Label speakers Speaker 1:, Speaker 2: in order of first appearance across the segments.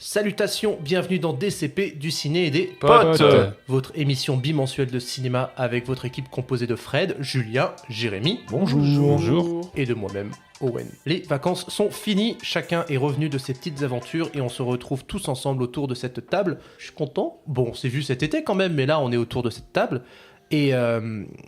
Speaker 1: Salutations, bienvenue dans DCP du ciné et des
Speaker 2: Potes.
Speaker 1: Votre émission bimensuelle de cinéma avec votre équipe composée de Fred, Julien, Jérémy.
Speaker 2: Bonjour.
Speaker 1: Et de moi-même, Owen. Les vacances sont finies, chacun est revenu de ses petites aventures et on se retrouve tous ensemble autour de cette table. Je suis content. Bon, c'est vu cet été quand même, mais là on est autour de cette table. Et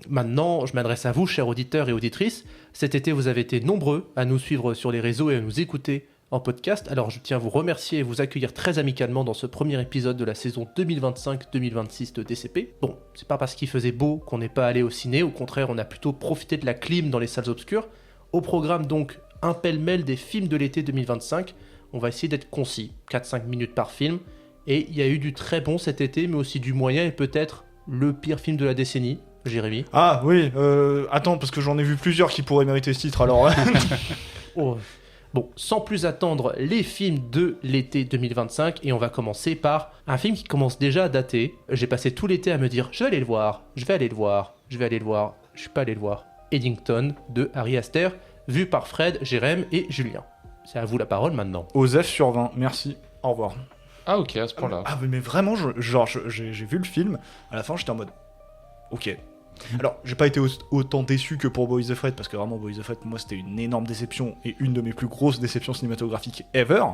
Speaker 1: maintenant, je m'adresse à vous, chers auditeurs et auditrices. Cet été, vous avez été nombreux à nous suivre sur les réseaux et à nous écouter en podcast. Alors, je tiens à vous remercier et vous accueillir très amicalement dans ce premier épisode de la saison 2025-2026 de DCP. Bon, c'est pas parce qu'il faisait beau qu'on n'est pas allé au ciné. Au contraire, on a plutôt profité de la clim dans les salles obscures. Au programme, donc, un pêle-mêle des films de l'été 2025. On va essayer d'être concis, 4-5 minutes par film. Et il y a eu du très bon cet été, mais aussi du moyen et peut-être le pire film de la décennie, Jérémy.
Speaker 2: Ah oui, attends, parce que j'en ai vu plusieurs qui pourraient mériter ce titre, alors...
Speaker 1: Oh. Bon, sans plus attendre, les films de l'été 2025, et on va commencer par un film qui commence déjà à dater. J'ai passé tout l'été à me dire, je vais aller le voir, je suis pas allé le voir. Eddington, de Ari Aster, vu par Fred, Jérém et Julien. C'est à vous la parole maintenant.
Speaker 2: Osef sur 20, merci, au revoir.
Speaker 3: Ah ok, à ce point-là.
Speaker 2: Ah mais vraiment, j'ai vu le film, à la fin j'étais en mode... Ok. Alors, j'ai pas été autant déçu que pour Boys the Fred, parce que vraiment, Boys the Fred, pour moi, c'était une énorme déception, et une de mes plus grosses déceptions cinématographiques ever.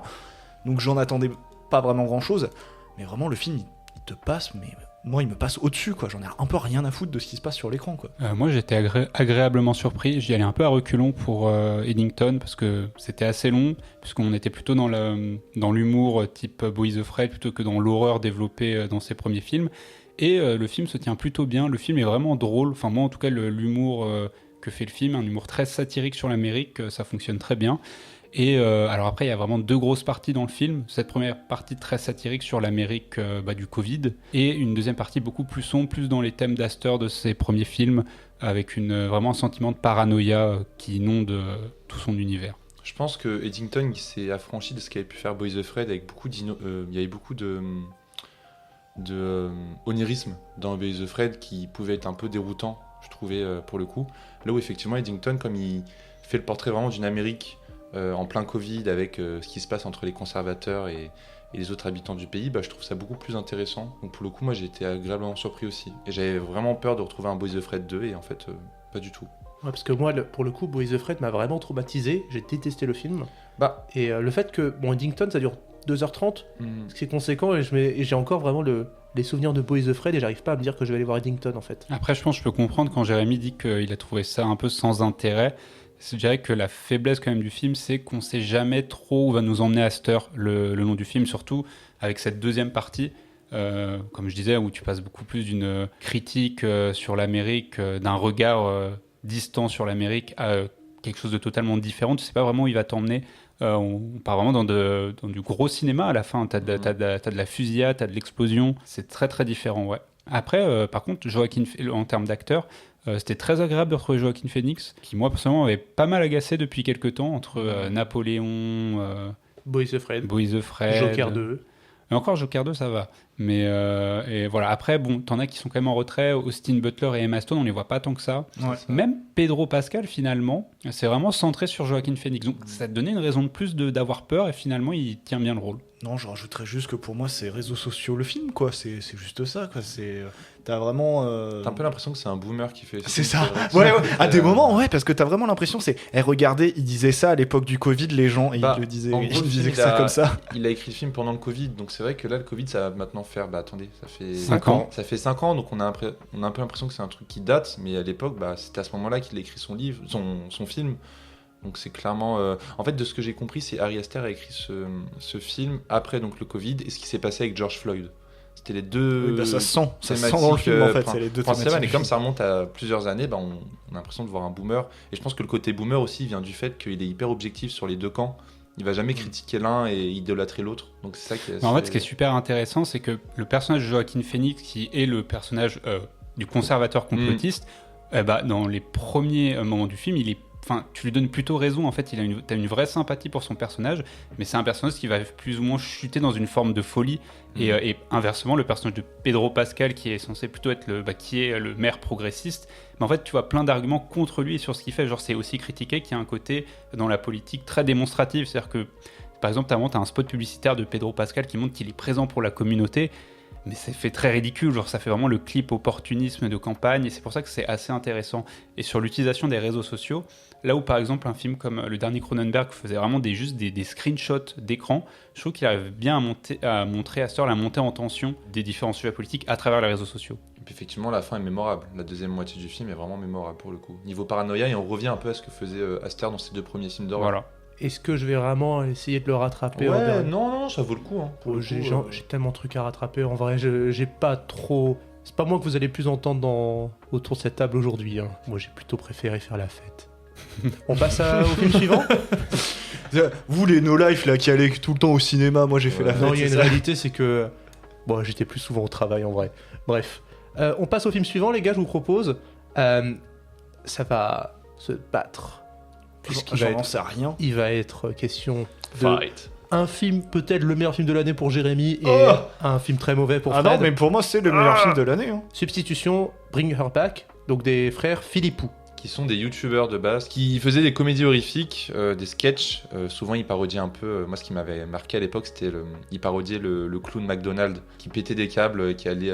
Speaker 2: Donc j'en attendais pas vraiment grand-chose, mais vraiment, le film, il te passe, mais moi, il me passe au-dessus, quoi. J'en ai un peu rien à foutre de ce qui se passe sur l'écran, quoi.
Speaker 4: Moi, j'étais agréablement surpris. J'y allais un peu à reculons pour Eddington, parce que c'était assez long, puisqu'on était plutôt dans l'humour type Boys the Fred, plutôt que dans l'horreur développée dans ses premiers films. Et le film se tient plutôt bien, le film est vraiment drôle, enfin moi en tout cas l'humour que fait le film, un humour très satirique sur l'Amérique, ça fonctionne très bien. Et alors après il y a vraiment deux grosses parties dans le film, cette première partie très satirique sur l'Amérique du Covid, et une deuxième partie beaucoup plus sombre, plus dans les thèmes d'Aster de ses premiers films, avec vraiment un sentiment de paranoïa qui inonde tout son univers.
Speaker 3: Je pense que Eddington il s'est affranchi de ce qu'avait pu faire Boys the Fred avec il y avait beaucoup de onirisme dans Boys the Fred qui pouvait être un peu déroutant, je trouvais, pour le coup. Là où effectivement Eddington, comme il fait le portrait vraiment d'une Amérique en plein Covid avec ce qui se passe entre les conservateurs et les autres habitants du pays, je trouve ça beaucoup plus intéressant. Donc pour le coup, moi j'ai été agréablement surpris aussi. Et j'avais vraiment peur de retrouver un Boys the Fred 2 et en fait, pas du tout.
Speaker 1: Ouais, parce que moi, pour le coup, Boys the Fred m'a vraiment traumatisé, j'ai détesté le film. Et le fait que, Eddington, ça dure 2h30, c'est conséquent, et j'ai encore vraiment les souvenirs de Boys the Fred, et j'arrive pas à me dire que je vais aller voir Eddington en fait.
Speaker 4: Après, je pense que je peux comprendre quand Jérémy dit qu'il a trouvé ça un peu sans intérêt. Je dirais que la faiblesse quand même du film, c'est qu'on sait jamais trop où va nous emmener Aster le long du film, surtout avec cette deuxième partie, comme je disais, où tu passes beaucoup plus d'une critique sur l'Amérique, d'un regard distant sur l'Amérique à quelque chose de totalement différent. Tu sais pas vraiment où il va t'emmener. On part vraiment dans du gros cinéma à la fin. T'as de la fusillade, t'as de l'explosion. C'est très très différent, ouais. Après, par contre, en termes d'acteur, c'était très agréable de retrouver Joaquin Phoenix, qui moi personnellement avait pas mal agacé depuis quelques temps entre Napoléon,
Speaker 1: Boys the Fred,
Speaker 4: Joker 2. Et encore Joker 2, ça va. Mais et voilà. Après, t'en as qui sont quand même en retrait. Austin Butler et Emma Stone, on les voit pas tant que ça.
Speaker 2: Ouais.
Speaker 4: Même Pedro Pascal, finalement, c'est vraiment centré sur Joaquin Phoenix. Donc ça te donnait une raison de plus d'avoir peur, et finalement, il tient bien le rôle.
Speaker 2: Non, je rajouterais juste que pour moi, c'est réseaux sociaux le film, quoi. C'est juste ça, quoi. T'as vraiment...
Speaker 3: T'as un peu l'impression que c'est un boomer qui fait...
Speaker 2: C'est ça. Ouais. À des moments, ouais, parce que t'as vraiment l'impression, regardez, il disait ça à l'époque du Covid, les gens, et il le disait, il disait que ça comme ça.
Speaker 3: Il a écrit le film pendant le Covid, donc c'est vrai que là, le Covid, ça va maintenant faire... attendez, ça fait
Speaker 4: 5 ans.
Speaker 3: Ça fait 5 ans, donc on a un peu l'impression que c'est un truc qui date, mais à l'époque, c'était à ce moment-là qu'il a écrit son livre, son film. Donc c'est clairement... En fait, de ce que j'ai compris, c'est Ari Aster a écrit ce film après donc, le Covid et ce qui s'est passé avec George Floyd. C'était les deux...
Speaker 2: Oui, ça sent dans le film, en fait, c'est les deux
Speaker 3: principales. Et comme ça remonte à plusieurs années, on a l'impression de voir un boomer. Et je pense que le côté boomer aussi vient du fait qu'il est hyper objectif sur les deux camps. Il va jamais critiquer l'un et idolâtrer l'autre. Donc c'est ça qui est...
Speaker 4: En fait, ce qui est super intéressant, c'est que le personnage de Joaquin Phoenix, qui est le personnage du conservateur complotiste, dans les premiers moments du film, tu lui donnes plutôt raison. En fait, t'as une vraie sympathie pour son personnage, mais c'est un personnage qui va plus ou moins chuter dans une forme de folie. Et inversement, le personnage de Pedro Pascal, qui est censé plutôt être qui est le maire progressiste, mais en fait, tu vois plein d'arguments contre lui et sur ce qu'il fait. Genre, c'est aussi critiqué qu'il y a un côté dans la politique très démonstratif, c'est-à-dire que Par exemple, t'as un spot publicitaire de Pedro Pascal qui montre qu'il est présent pour la communauté, mais c'est fait très ridicule, genre ça fait vraiment le clip opportunisme de campagne, et c'est pour ça que c'est assez intéressant. Et sur l'utilisation des réseaux sociaux, là où par exemple un film comme le dernier Cronenberg faisait vraiment juste des screenshots d'écran, je trouve qu'il arrive bien à montrer à cette heure la montée en tension des différents sujets politiques à travers les réseaux sociaux.
Speaker 3: Et puis effectivement, la fin est mémorable. La deuxième moitié du film est vraiment mémorable pour le coup. Niveau paranoïa, et on revient un peu à ce que faisait Aster dans ses 2 premiers films d'horreur.
Speaker 4: Voilà.
Speaker 1: Est-ce que je vais vraiment essayer de le rattraper en
Speaker 3: Ouais,
Speaker 1: dernier?
Speaker 3: non, ça vaut le coup. Hein, pour le
Speaker 1: J'ai
Speaker 3: coup,
Speaker 1: j'ai tellement de trucs à rattraper. En vrai, j'ai pas trop. C'est pas moi que vous allez plus entendre autour de cette table aujourd'hui. Hein. Moi, j'ai plutôt préféré faire la fête. On passe au film suivant.
Speaker 2: Vous, les no-life là qui allez tout le temps au cinéma, moi j'ai fait
Speaker 3: Ouais.
Speaker 2: la fête.
Speaker 1: Non, il y a
Speaker 2: c'est
Speaker 1: une
Speaker 2: ça.
Speaker 1: réalité, c'est que bon, j'étais plus souvent au travail en vrai. Bref, on passe au film suivant, les gars. Je vous propose. Ça va se battre.
Speaker 2: J'en sais rien.
Speaker 1: Il va être question de
Speaker 3: Fight.
Speaker 1: un film, peut-être le meilleur film de l'année pour Jérémy, et
Speaker 2: Oh
Speaker 1: un film très mauvais pour
Speaker 2: Ah
Speaker 1: Fred.
Speaker 2: non, mais pour moi c'est le meilleur film de l'année. Hein.
Speaker 1: Substitution, Bring Her Back, donc des frères Philippou.
Speaker 3: Qui sont des youtubeurs de base, qui faisaient des comédies horrifiques, des sketchs. Souvent, ils parodiaient un peu. Moi, ce qui m'avait marqué à l'époque, c'était ils parodiaient le clown McDonald qui pétait des câbles, qui allait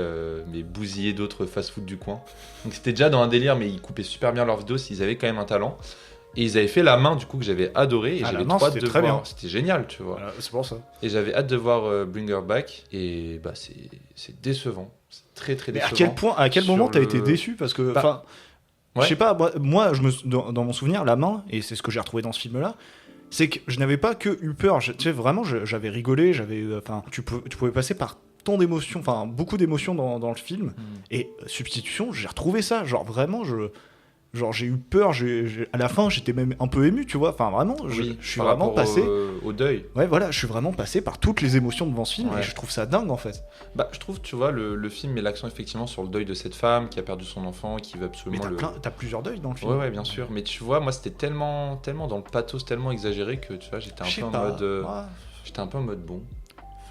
Speaker 3: mais bousiller d'autres fast-food du coin. Donc, c'était déjà dans un délire, mais ils coupaient super bien leurs vidéos. Ils avaient quand même un talent. Et ils avaient fait La Main, du coup, que j'avais adoré. Et
Speaker 2: Ah, La
Speaker 3: j'avais
Speaker 2: Main,
Speaker 3: trop hâte
Speaker 2: c'était
Speaker 3: de
Speaker 2: très
Speaker 3: voir.
Speaker 2: bien.
Speaker 3: C'était génial, tu vois.
Speaker 2: Voilà, c'est pour ça.
Speaker 3: Et j'avais hâte de voir Bring Her Back. Et bah, c'est décevant. C'est très, très
Speaker 2: Mais
Speaker 3: décevant.
Speaker 2: à quel
Speaker 3: Sur
Speaker 2: moment t'as
Speaker 3: le-
Speaker 2: été déçu? Parce que,
Speaker 3: Bah,
Speaker 2: enfin,
Speaker 3: ouais.
Speaker 2: je sais pas, moi dans mon souvenir, La Main, et c'est ce que j'ai retrouvé dans ce film-là, c'est que je n'avais pas que eu peur. Tu sais, vraiment, j'avais rigolé, enfin, tu pouvais passer par tant d'émotions, enfin, beaucoup d'émotions dans le film. Et Substitution, j'ai retrouvé ça. Genre, vraiment, j'ai eu peur. À la fin, j'étais même un peu ému, tu vois. Enfin, vraiment,
Speaker 3: Oui,
Speaker 2: je suis
Speaker 3: par
Speaker 2: vraiment
Speaker 3: rapport
Speaker 2: passé.
Speaker 3: au deuil.
Speaker 2: Ouais, voilà, je suis vraiment passé par toutes les émotions devant ce film,
Speaker 3: Ouais.
Speaker 2: et je trouve ça dingue en fait.
Speaker 3: Bah, je trouve, tu vois, le film met l'accent effectivement sur le deuil de cette femme qui a perdu son enfant et qui veut
Speaker 2: Mais
Speaker 3: absolument
Speaker 2: t'as plusieurs deuils dans le film.
Speaker 3: Ouais, bien sûr. Mais tu vois, moi, c'était tellement dans le pathos, tellement exagéré que tu vois, j'étais
Speaker 2: Je sais
Speaker 3: un peu
Speaker 2: pas.
Speaker 3: en mode,
Speaker 2: Ouais.
Speaker 3: j'étais un peu en mode bon,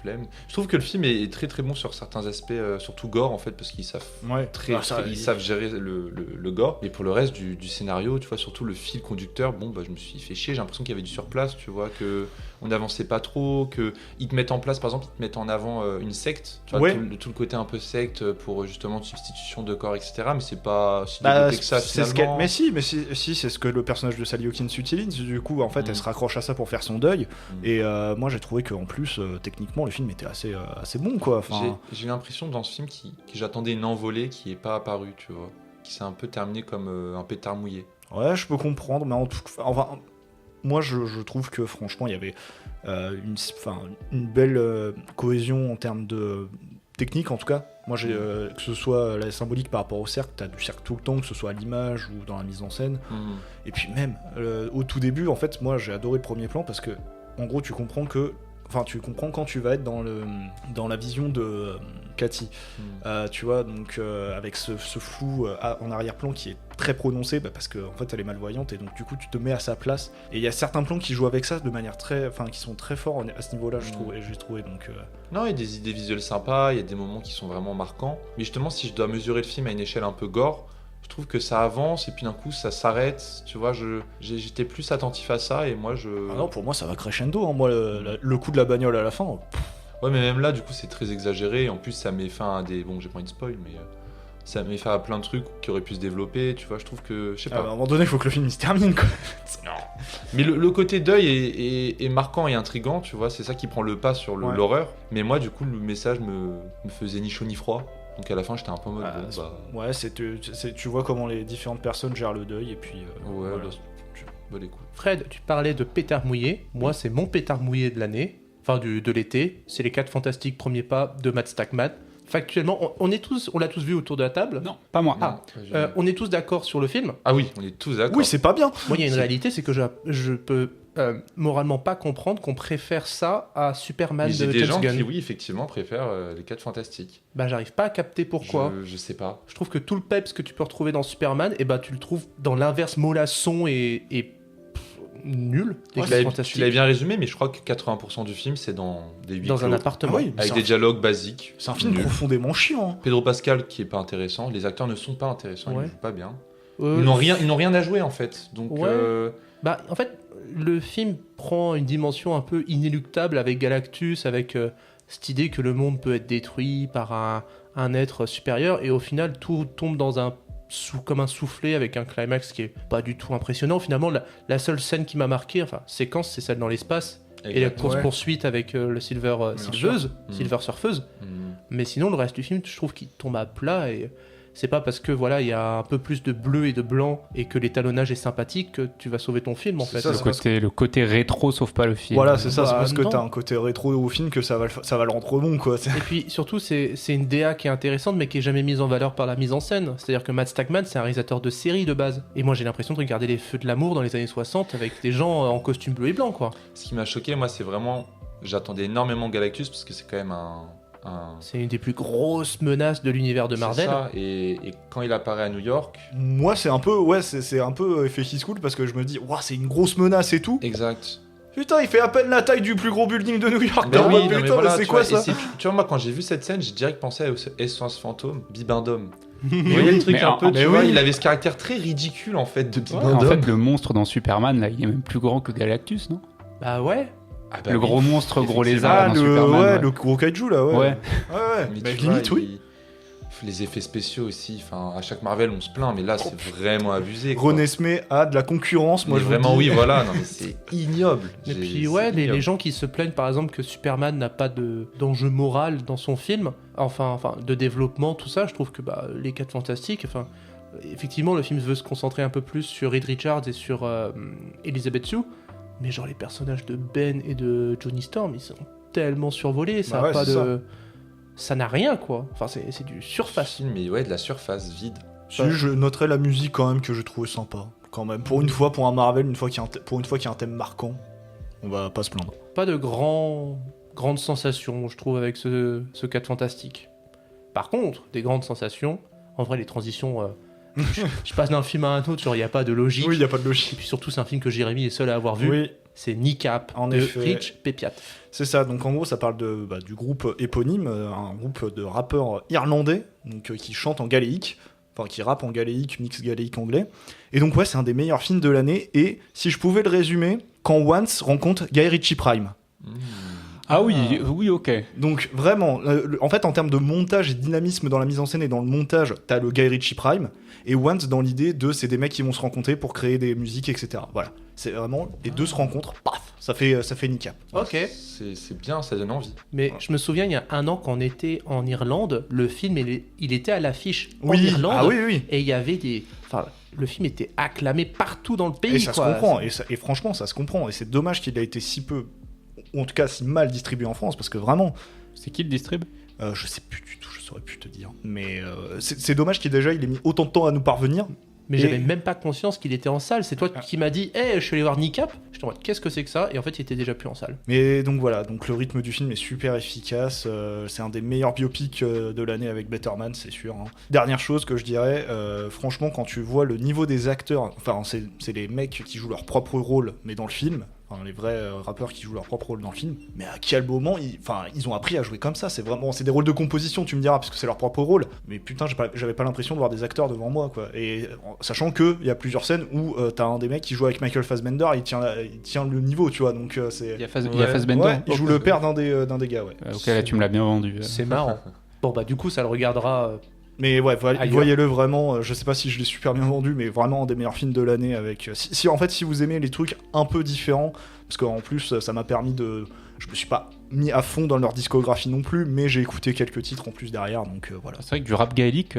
Speaker 3: flemme. Je trouve que le film est très très bon sur certains aspects, surtout gore en fait, parce qu'ils savent
Speaker 2: Ouais. Ah, ça,
Speaker 3: ils savent gérer le gore. Mais pour le reste du scénario, tu vois, surtout le fil conducteur, bon, bah, je me suis fait chier. J'ai l'impression qu'il y avait du surplace, tu vois, que on n'avançait pas trop, que ils te mettent en place, par exemple, ils te mettent en avant une secte, tu vois,
Speaker 2: Ouais.
Speaker 3: tout le côté un peu secte pour justement de substitution de corps, etc. Mais c'est pas si
Speaker 2: Bah,
Speaker 3: développé que ça
Speaker 2: c'est ce
Speaker 3: finalement.
Speaker 2: mais si, c'est ce que le personnage de Sally Hawkins utilise. Du coup, en fait, elle
Speaker 3: Mm.
Speaker 2: se raccroche à ça pour faire son deuil.
Speaker 3: Mm.
Speaker 2: Et moi, j'ai trouvé qu'en plus, techniquement, le film était assez bon, quoi. Enfin,
Speaker 3: J'ai l'impression dans ce film que j'attendais une envolée qui est pas apparue, tu vois. Qui s'est un peu terminé comme un pétard mouillé.
Speaker 2: ouais, je peux comprendre, mais en tout cas, enfin, moi, je trouve que franchement, il y avait une belle cohésion en termes de technique, en tout cas. Moi, que ce soit la symbolique par rapport au cercle, t'as du cercle tout le temps, que ce soit à l'image ou dans la mise en scène. Et puis même, au tout début, en fait, moi, j'ai adoré le premier plan parce que, en gros, tu comprends quand tu vas être dans la vision de Cathy. Tu vois, donc avec ce flou en arrière-plan qui est très prononcé, parce que en fait elle est malvoyante et donc du coup tu te mets à sa place. Et il y a certains plans qui jouent avec ça de manière qui sont très forts à ce niveau-là, je trouve, et j'ai trouvé donc.
Speaker 3: Non, il y a des idées visuelles sympas, il y a des moments qui sont vraiment marquants. Mais justement, si je dois mesurer le film à une échelle un peu gore, je trouve que ça avance et puis d'un coup ça s'arrête. Tu vois, j'étais plus attentif à ça et moi je.
Speaker 2: Ah non, pour moi ça va crescendo. Hein. Moi, le coup de la bagnole à la fin.
Speaker 3: Ouais, mais même là, du coup, c'est très exagéré. En plus, ça met fin à des. Bon, j'ai pas envie de spoil, mais ça met fin à plein de trucs qui auraient pu se développer. Tu vois, je trouve que. Je sais
Speaker 2: À un
Speaker 3: pas.
Speaker 2: moment donné, il faut que le film il se termine, quoi.
Speaker 3: Mais le côté deuil est marquant et intriguant, tu vois. C'est ça qui prend le pas sur
Speaker 2: Ouais.
Speaker 3: l'horreur. Mais moi, du coup, le message me faisait ni chaud ni froid. Donc à la fin, j'étais un peu en mode.
Speaker 2: Ah,
Speaker 3: bon, bah.
Speaker 2: Ouais, tu vois comment les différentes personnes gèrent le deuil et puis.
Speaker 3: Ouais,
Speaker 2: voilà.
Speaker 3: bah, bon, écoute.
Speaker 1: Fred, tu parlais de pétard mouillé. Moi, c'est mon pétard mouillé de l'année, enfin de l'été. C'est les 4 fantastiques premiers pas de Matt Stackman. Factuellement, on l'a tous vu autour de la table.
Speaker 4: Non, pas moi.
Speaker 1: Ah, on est tous d'accord sur le film.
Speaker 3: Ah oui, on est tous d'accord.
Speaker 2: Oui, c'est pas bien.
Speaker 1: Moi, il y a une réalité, c'est que je peux moralement pas comprendre qu'on préfère ça à Superman
Speaker 3: Mais j'ai
Speaker 1: de
Speaker 3: des
Speaker 1: James
Speaker 3: gens
Speaker 1: Gunn.
Speaker 3: qui, oui, effectivement, préfèrent les 4 fantastiques.
Speaker 1: Bah, j'arrive pas à capter pourquoi.
Speaker 3: Je sais pas.
Speaker 1: Je trouve que tout le peps que tu peux retrouver dans Superman, et bah, tu le trouves dans l'inverse mollasson et nul des
Speaker 3: Ouais,
Speaker 1: Quatre
Speaker 3: tu
Speaker 1: Fantastiques.
Speaker 3: l'avais bien résumé, mais je crois que 80% du film, c'est dans des huis
Speaker 1: Dans un
Speaker 3: clos,
Speaker 1: appartement.
Speaker 2: Ah oui,
Speaker 3: avec
Speaker 2: c'est
Speaker 3: des
Speaker 2: un-
Speaker 3: dialogues basiques.
Speaker 2: C'est un film
Speaker 3: nuls.
Speaker 2: profondément chiant. Hein.
Speaker 3: Pedro Pascal qui est pas intéressant, les acteurs ne sont pas intéressants,
Speaker 1: Ouais.
Speaker 3: ils ne jouent pas bien.
Speaker 1: Euh,
Speaker 3: Ils n'ont rien à jouer en fait. Donc
Speaker 1: Ouais. Bah, en fait, le film prend une dimension un peu inéluctable avec Galactus, avec cette idée que le monde peut être détruit par un être supérieur, et au final tout tombe dans comme un soufflet avec un climax qui est pas du tout impressionnant. Finalement, la seule scène qui m'a marqué, enfin séquence, c'est celle dans l'espace et la course-poursuite avec le Silver Surfeuse. Mais sinon, le reste du film, je trouve qu'il tombe à plat, et c'est pas parce que voilà, il y a un peu plus de bleu et de blanc et que l'étalonnage est sympathique que tu vas sauver ton film en fait.
Speaker 2: ça,
Speaker 4: Le côté rétro sauve pas le film.
Speaker 2: Voilà, c'est ça, c'est
Speaker 1: Bah,
Speaker 2: parce que
Speaker 1: non.
Speaker 2: t'as un côté rétro au film que ça va le rendre bon, quoi.
Speaker 1: Et puis surtout, c'est une DA qui est intéressante mais qui est jamais mise en valeur par la mise en scène. C'est-à-dire que Matt Stackman, c'est un réalisateur de série de base. Et moi, j'ai l'impression de regarder les Feux de l'amour dans les années 60 avec des gens en costume bleu et blanc, quoi.
Speaker 3: Ce qui m'a choqué, moi, c'est vraiment. J'attendais énormément Galactus parce que c'est quand même un.
Speaker 1: C'est une des plus grosses menaces de l'univers de Marvel.
Speaker 3: C'est ça, et quand il apparaît à New York.
Speaker 2: Moi, c'est un peu, c'est un peu effet High School parce que je me dis, ouah, c'est une grosse menace et tout.
Speaker 3: Exact.
Speaker 2: Putain, il fait à peine la taille du plus gros building de New York.
Speaker 3: Mais
Speaker 2: T'es en
Speaker 3: oui,
Speaker 2: mode,
Speaker 3: non, mais
Speaker 2: putain,
Speaker 3: voilà,
Speaker 2: mais c'est
Speaker 3: tu
Speaker 2: quoi
Speaker 3: vois,
Speaker 2: ça?
Speaker 3: tu vois, moi, quand j'ai vu cette scène, j'ai direct pensé à Essence Fantôme, Bibendum. Vous voyez le truc
Speaker 4: Mais
Speaker 3: un peu,
Speaker 2: mais
Speaker 3: tu vois,
Speaker 2: oui.
Speaker 3: il avait ce caractère très ridicule en fait de
Speaker 4: En
Speaker 3: Bibendum.
Speaker 4: fait, le monstre dans Superman, là, il est même plus grand que Galactus, non?
Speaker 1: Bah ouais.
Speaker 3: Ah bah
Speaker 4: Le
Speaker 3: oui,
Speaker 4: gros monstre, gros lézard
Speaker 2: Ah,
Speaker 4: dans
Speaker 2: le,
Speaker 4: Superman. ouais.
Speaker 2: le gros kaiju là, ouais.
Speaker 4: Ouais.
Speaker 3: Mais
Speaker 2: Mais
Speaker 3: tu vois,
Speaker 2: limite, oui.
Speaker 3: Les effets spéciaux aussi, enfin, à chaque Marvel on se plaint, mais là c'est vraiment abusé. quoi.
Speaker 2: René Smith a de la concurrence, moi
Speaker 3: Mais
Speaker 2: je vous
Speaker 3: vraiment,
Speaker 2: le dis.
Speaker 3: oui, voilà, non mais c'est ignoble.
Speaker 1: Et puis
Speaker 3: C'est
Speaker 1: ouais, les
Speaker 3: ignoble.
Speaker 1: gens qui se plaignent par exemple que Superman n'a pas d'enjeu moral dans son film, enfin de développement, tout ça, je trouve que les 4 Fantastiques, effectivement le film veut se concentrer un peu plus sur Reed Richards et sur Elizabeth Shue, mais genre les personnages de Ben et de Johnny Storm, ils sont tellement survolés, ça
Speaker 2: Bah
Speaker 1: a
Speaker 2: ouais,
Speaker 1: pas
Speaker 2: c'est
Speaker 1: de... Ça n'a rien quoi, enfin c'est du surface.
Speaker 3: Film, mais ouais, de la surface vide.
Speaker 2: Si, je noterais la musique quand même que je trouvais sympa. Quand même, pour une fois, pour un Marvel, pour une fois qu'il y a un thème marquant, on va pas se plaindre.
Speaker 1: Pas de grandes sensations, je trouve, avec ce 4 Fantastique. Par contre, des grandes sensations, en vrai, les transitions, je passe d'un film à un autre, genre, il n'y a pas de logique.
Speaker 2: Oui, il y a pas de
Speaker 1: Et
Speaker 2: logique.
Speaker 1: puis surtout, c'est un film que Jérémy est seul à avoir vu.
Speaker 2: Oui,
Speaker 1: C'est Kneecap
Speaker 2: En
Speaker 1: de
Speaker 2: effet.
Speaker 1: Rich Pepiat.
Speaker 2: c'est ça. Donc en gros, ça parle du groupe éponyme, un groupe de rappeurs irlandais, donc qui chantent en galélique, enfin qui rappent en galélique, mix galélique anglais. Et donc ouais, c'est un des meilleurs films de l'année. Et si je pouvais le résumer, quand Once rencontre Guy Ritchie Prime.
Speaker 4: Ah oui, ok.
Speaker 2: Donc vraiment, en fait, en termes de montage et de dynamisme dans la mise en scène et dans le montage, t'as le Guy Ritchie Prime, et Once dans l'idée de c'est des mecs qui vont se rencontrer pour créer des musiques, etc. Voilà, c'est vraiment les deux se rencontrent, paf, ça fait Kneecap.
Speaker 1: Ok.
Speaker 3: C'est bien, ça donne envie.
Speaker 1: Mais je me souviens, il y a un an, quand on était en Irlande, le film, il était à l'affiche en
Speaker 2: Oui,
Speaker 1: Irlande.
Speaker 2: ah oui, oui.
Speaker 1: Et il y avait des... Enfin, le film était acclamé partout dans le pays.
Speaker 2: Et ça
Speaker 1: quoi.
Speaker 2: se comprend, et franchement, ça se comprend. Et c'est dommage qu'il a été si peu, ou en tout cas si mal distribué en France, parce que vraiment,
Speaker 4: C'est qui le distrib?
Speaker 2: je sais plus du tout, je saurais plus te dire. Mais c'est dommage qu'il ait mis autant de temps à nous parvenir.
Speaker 1: Mais
Speaker 2: Et-
Speaker 1: j'avais même pas conscience qu'il était en salle. C'est toi qui m'as dit, hey, je suis allé voir Kneecap. J'étais en mode, qu'est-ce que c'est que ça? Et en fait, il était déjà plus en salle.
Speaker 2: Mais donc voilà, donc le rythme du film est super efficace. C'est un des meilleurs biopics de l'année avec Better Man, c'est sûr. Hein. Dernière chose que je dirais, franchement, quand tu vois le niveau des acteurs, enfin, c'est les mecs qui jouent leur propre rôle, mais dans le film. Enfin, les vrais rappeurs qui jouent leur propre rôle dans le film, mais à quel moment ils ont appris à jouer comme ça? C'est des rôles de composition, tu me diras, parce que c'est leur propre rôle. Mais putain, j'avais pas l'impression de voir des acteurs devant moi, quoi. Et sachant que il y a plusieurs scènes où t'as un des mecs qui joue avec Michael Fassbender, il tient le niveau, tu vois. Donc c'est.
Speaker 4: Il y a Fassbender.
Speaker 2: Ouais, il joue le père d'un des gars, ouais.
Speaker 4: Ok, là tu me l'as bien vendu.
Speaker 1: C'est marrant. Bon, bah, du coup, ça le regardera.
Speaker 2: Mais ouais,
Speaker 1: Ailleurs.
Speaker 2: voyez-le vraiment. Je sais pas si je l'ai super bien vendu, mais vraiment un des meilleurs films de l'année. Avec si vous aimez les trucs un peu différents, parce qu'en plus ça m'a permis de. Je me suis pas mis à fond dans leur discographie non plus, mais j'ai écouté quelques titres en plus derrière, donc voilà.
Speaker 4: C'est vrai que du rap gaélique,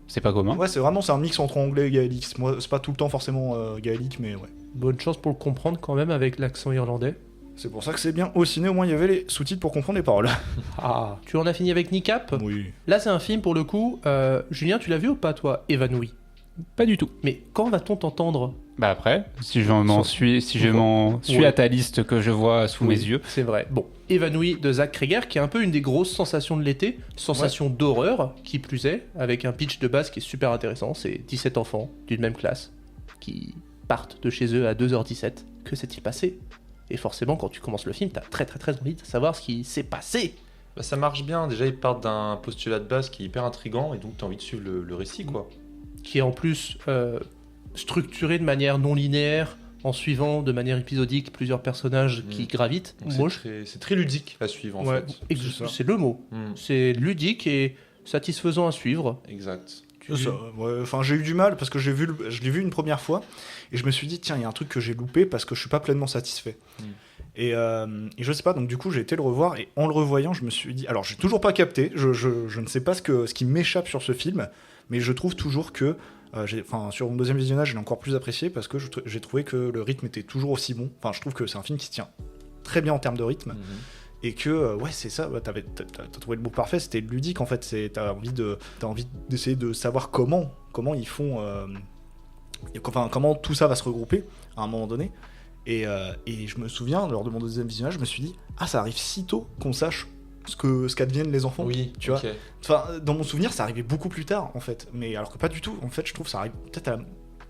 Speaker 4: c'est pas commun.
Speaker 2: Ouais, c'est un mix entre anglais et gaélique. Moi, c'est pas tout le temps forcément gaélique, mais ouais.
Speaker 1: Bonne chance pour le comprendre quand même avec l'accent irlandais.
Speaker 2: C'est pour ça que c'est bien. Au ciné, au moins, il y avait les sous-titres pour comprendre les paroles.
Speaker 1: Ah, tu en as fini avec Kneecap?
Speaker 2: Oui.
Speaker 1: Là, c'est un film pour le coup. Julien, tu l'as vu ou pas, toi? Évanoui.
Speaker 4: Pas du tout.
Speaker 1: Mais quand va-t-on t'entendre?
Speaker 4: Bah après, si je m'en suis
Speaker 1: Ouais.
Speaker 4: à ta liste que je vois sous
Speaker 1: Oui,
Speaker 4: mes yeux.
Speaker 1: C'est vrai. Bon, Évanoui de Zach Cregger, qui est un peu une des grosses sensations de l'été. Sensation d'horreur, qui plus est, avec un pitch de base qui est super intéressant. C'est 17 enfants d'une même classe qui partent de chez eux à 2h17. Que s'est-il passé? Et forcément, quand tu commences le film, t'as très très très envie de savoir ce qui s'est passé.
Speaker 3: Bah, ça marche bien, déjà ils partent d'un postulat de base qui est hyper intriguant et donc t'as envie de suivre le récit quoi.
Speaker 1: Qui est en plus structuré de manière non linéaire, en suivant de manière épisodique plusieurs personnages qui gravitent.
Speaker 3: Donc
Speaker 1: Moi,
Speaker 3: c'est très ludique à suivre en
Speaker 2: Ouais.
Speaker 3: fait.
Speaker 1: c'est le mot.
Speaker 3: Mm.
Speaker 1: C'est ludique et satisfaisant à suivre.
Speaker 3: Exact.
Speaker 2: C'est ça, ouais. Enfin, j'ai eu du mal parce que je l'ai vu une première fois et je me suis dit tiens, il y a un truc que j'ai loupé parce que je suis pas pleinement satisfait. Et je sais pas, donc du coup j'ai été le revoir et en le revoyant je me suis dit, alors j'ai toujours pas capté, je ne sais pas ce qui m'échappe sur ce film, mais je trouve toujours que sur mon deuxième visionnage je l'ai encore plus apprécié parce que j'ai trouvé que le rythme était toujours aussi bon. Enfin, je trouve que c'est un film qui se tient très bien en termes de rythme. Et que ouais, c'est ça, t'as trouvé le mot parfait, c'était ludique en fait, t'as envie d'essayer de savoir comment ils font, comment tout ça va se regrouper à un moment donné. Et je me souviens, lors de mon deuxième visionnage, je me suis dit ça arrive si tôt qu'on sache ce qu'adviennent les enfants.
Speaker 3: Oui,
Speaker 2: tu vois. Enfin, dans mon souvenir, ça arrivait beaucoup plus tard en fait, mais alors que pas du tout. En fait, je trouve que ça arrive peut-être à la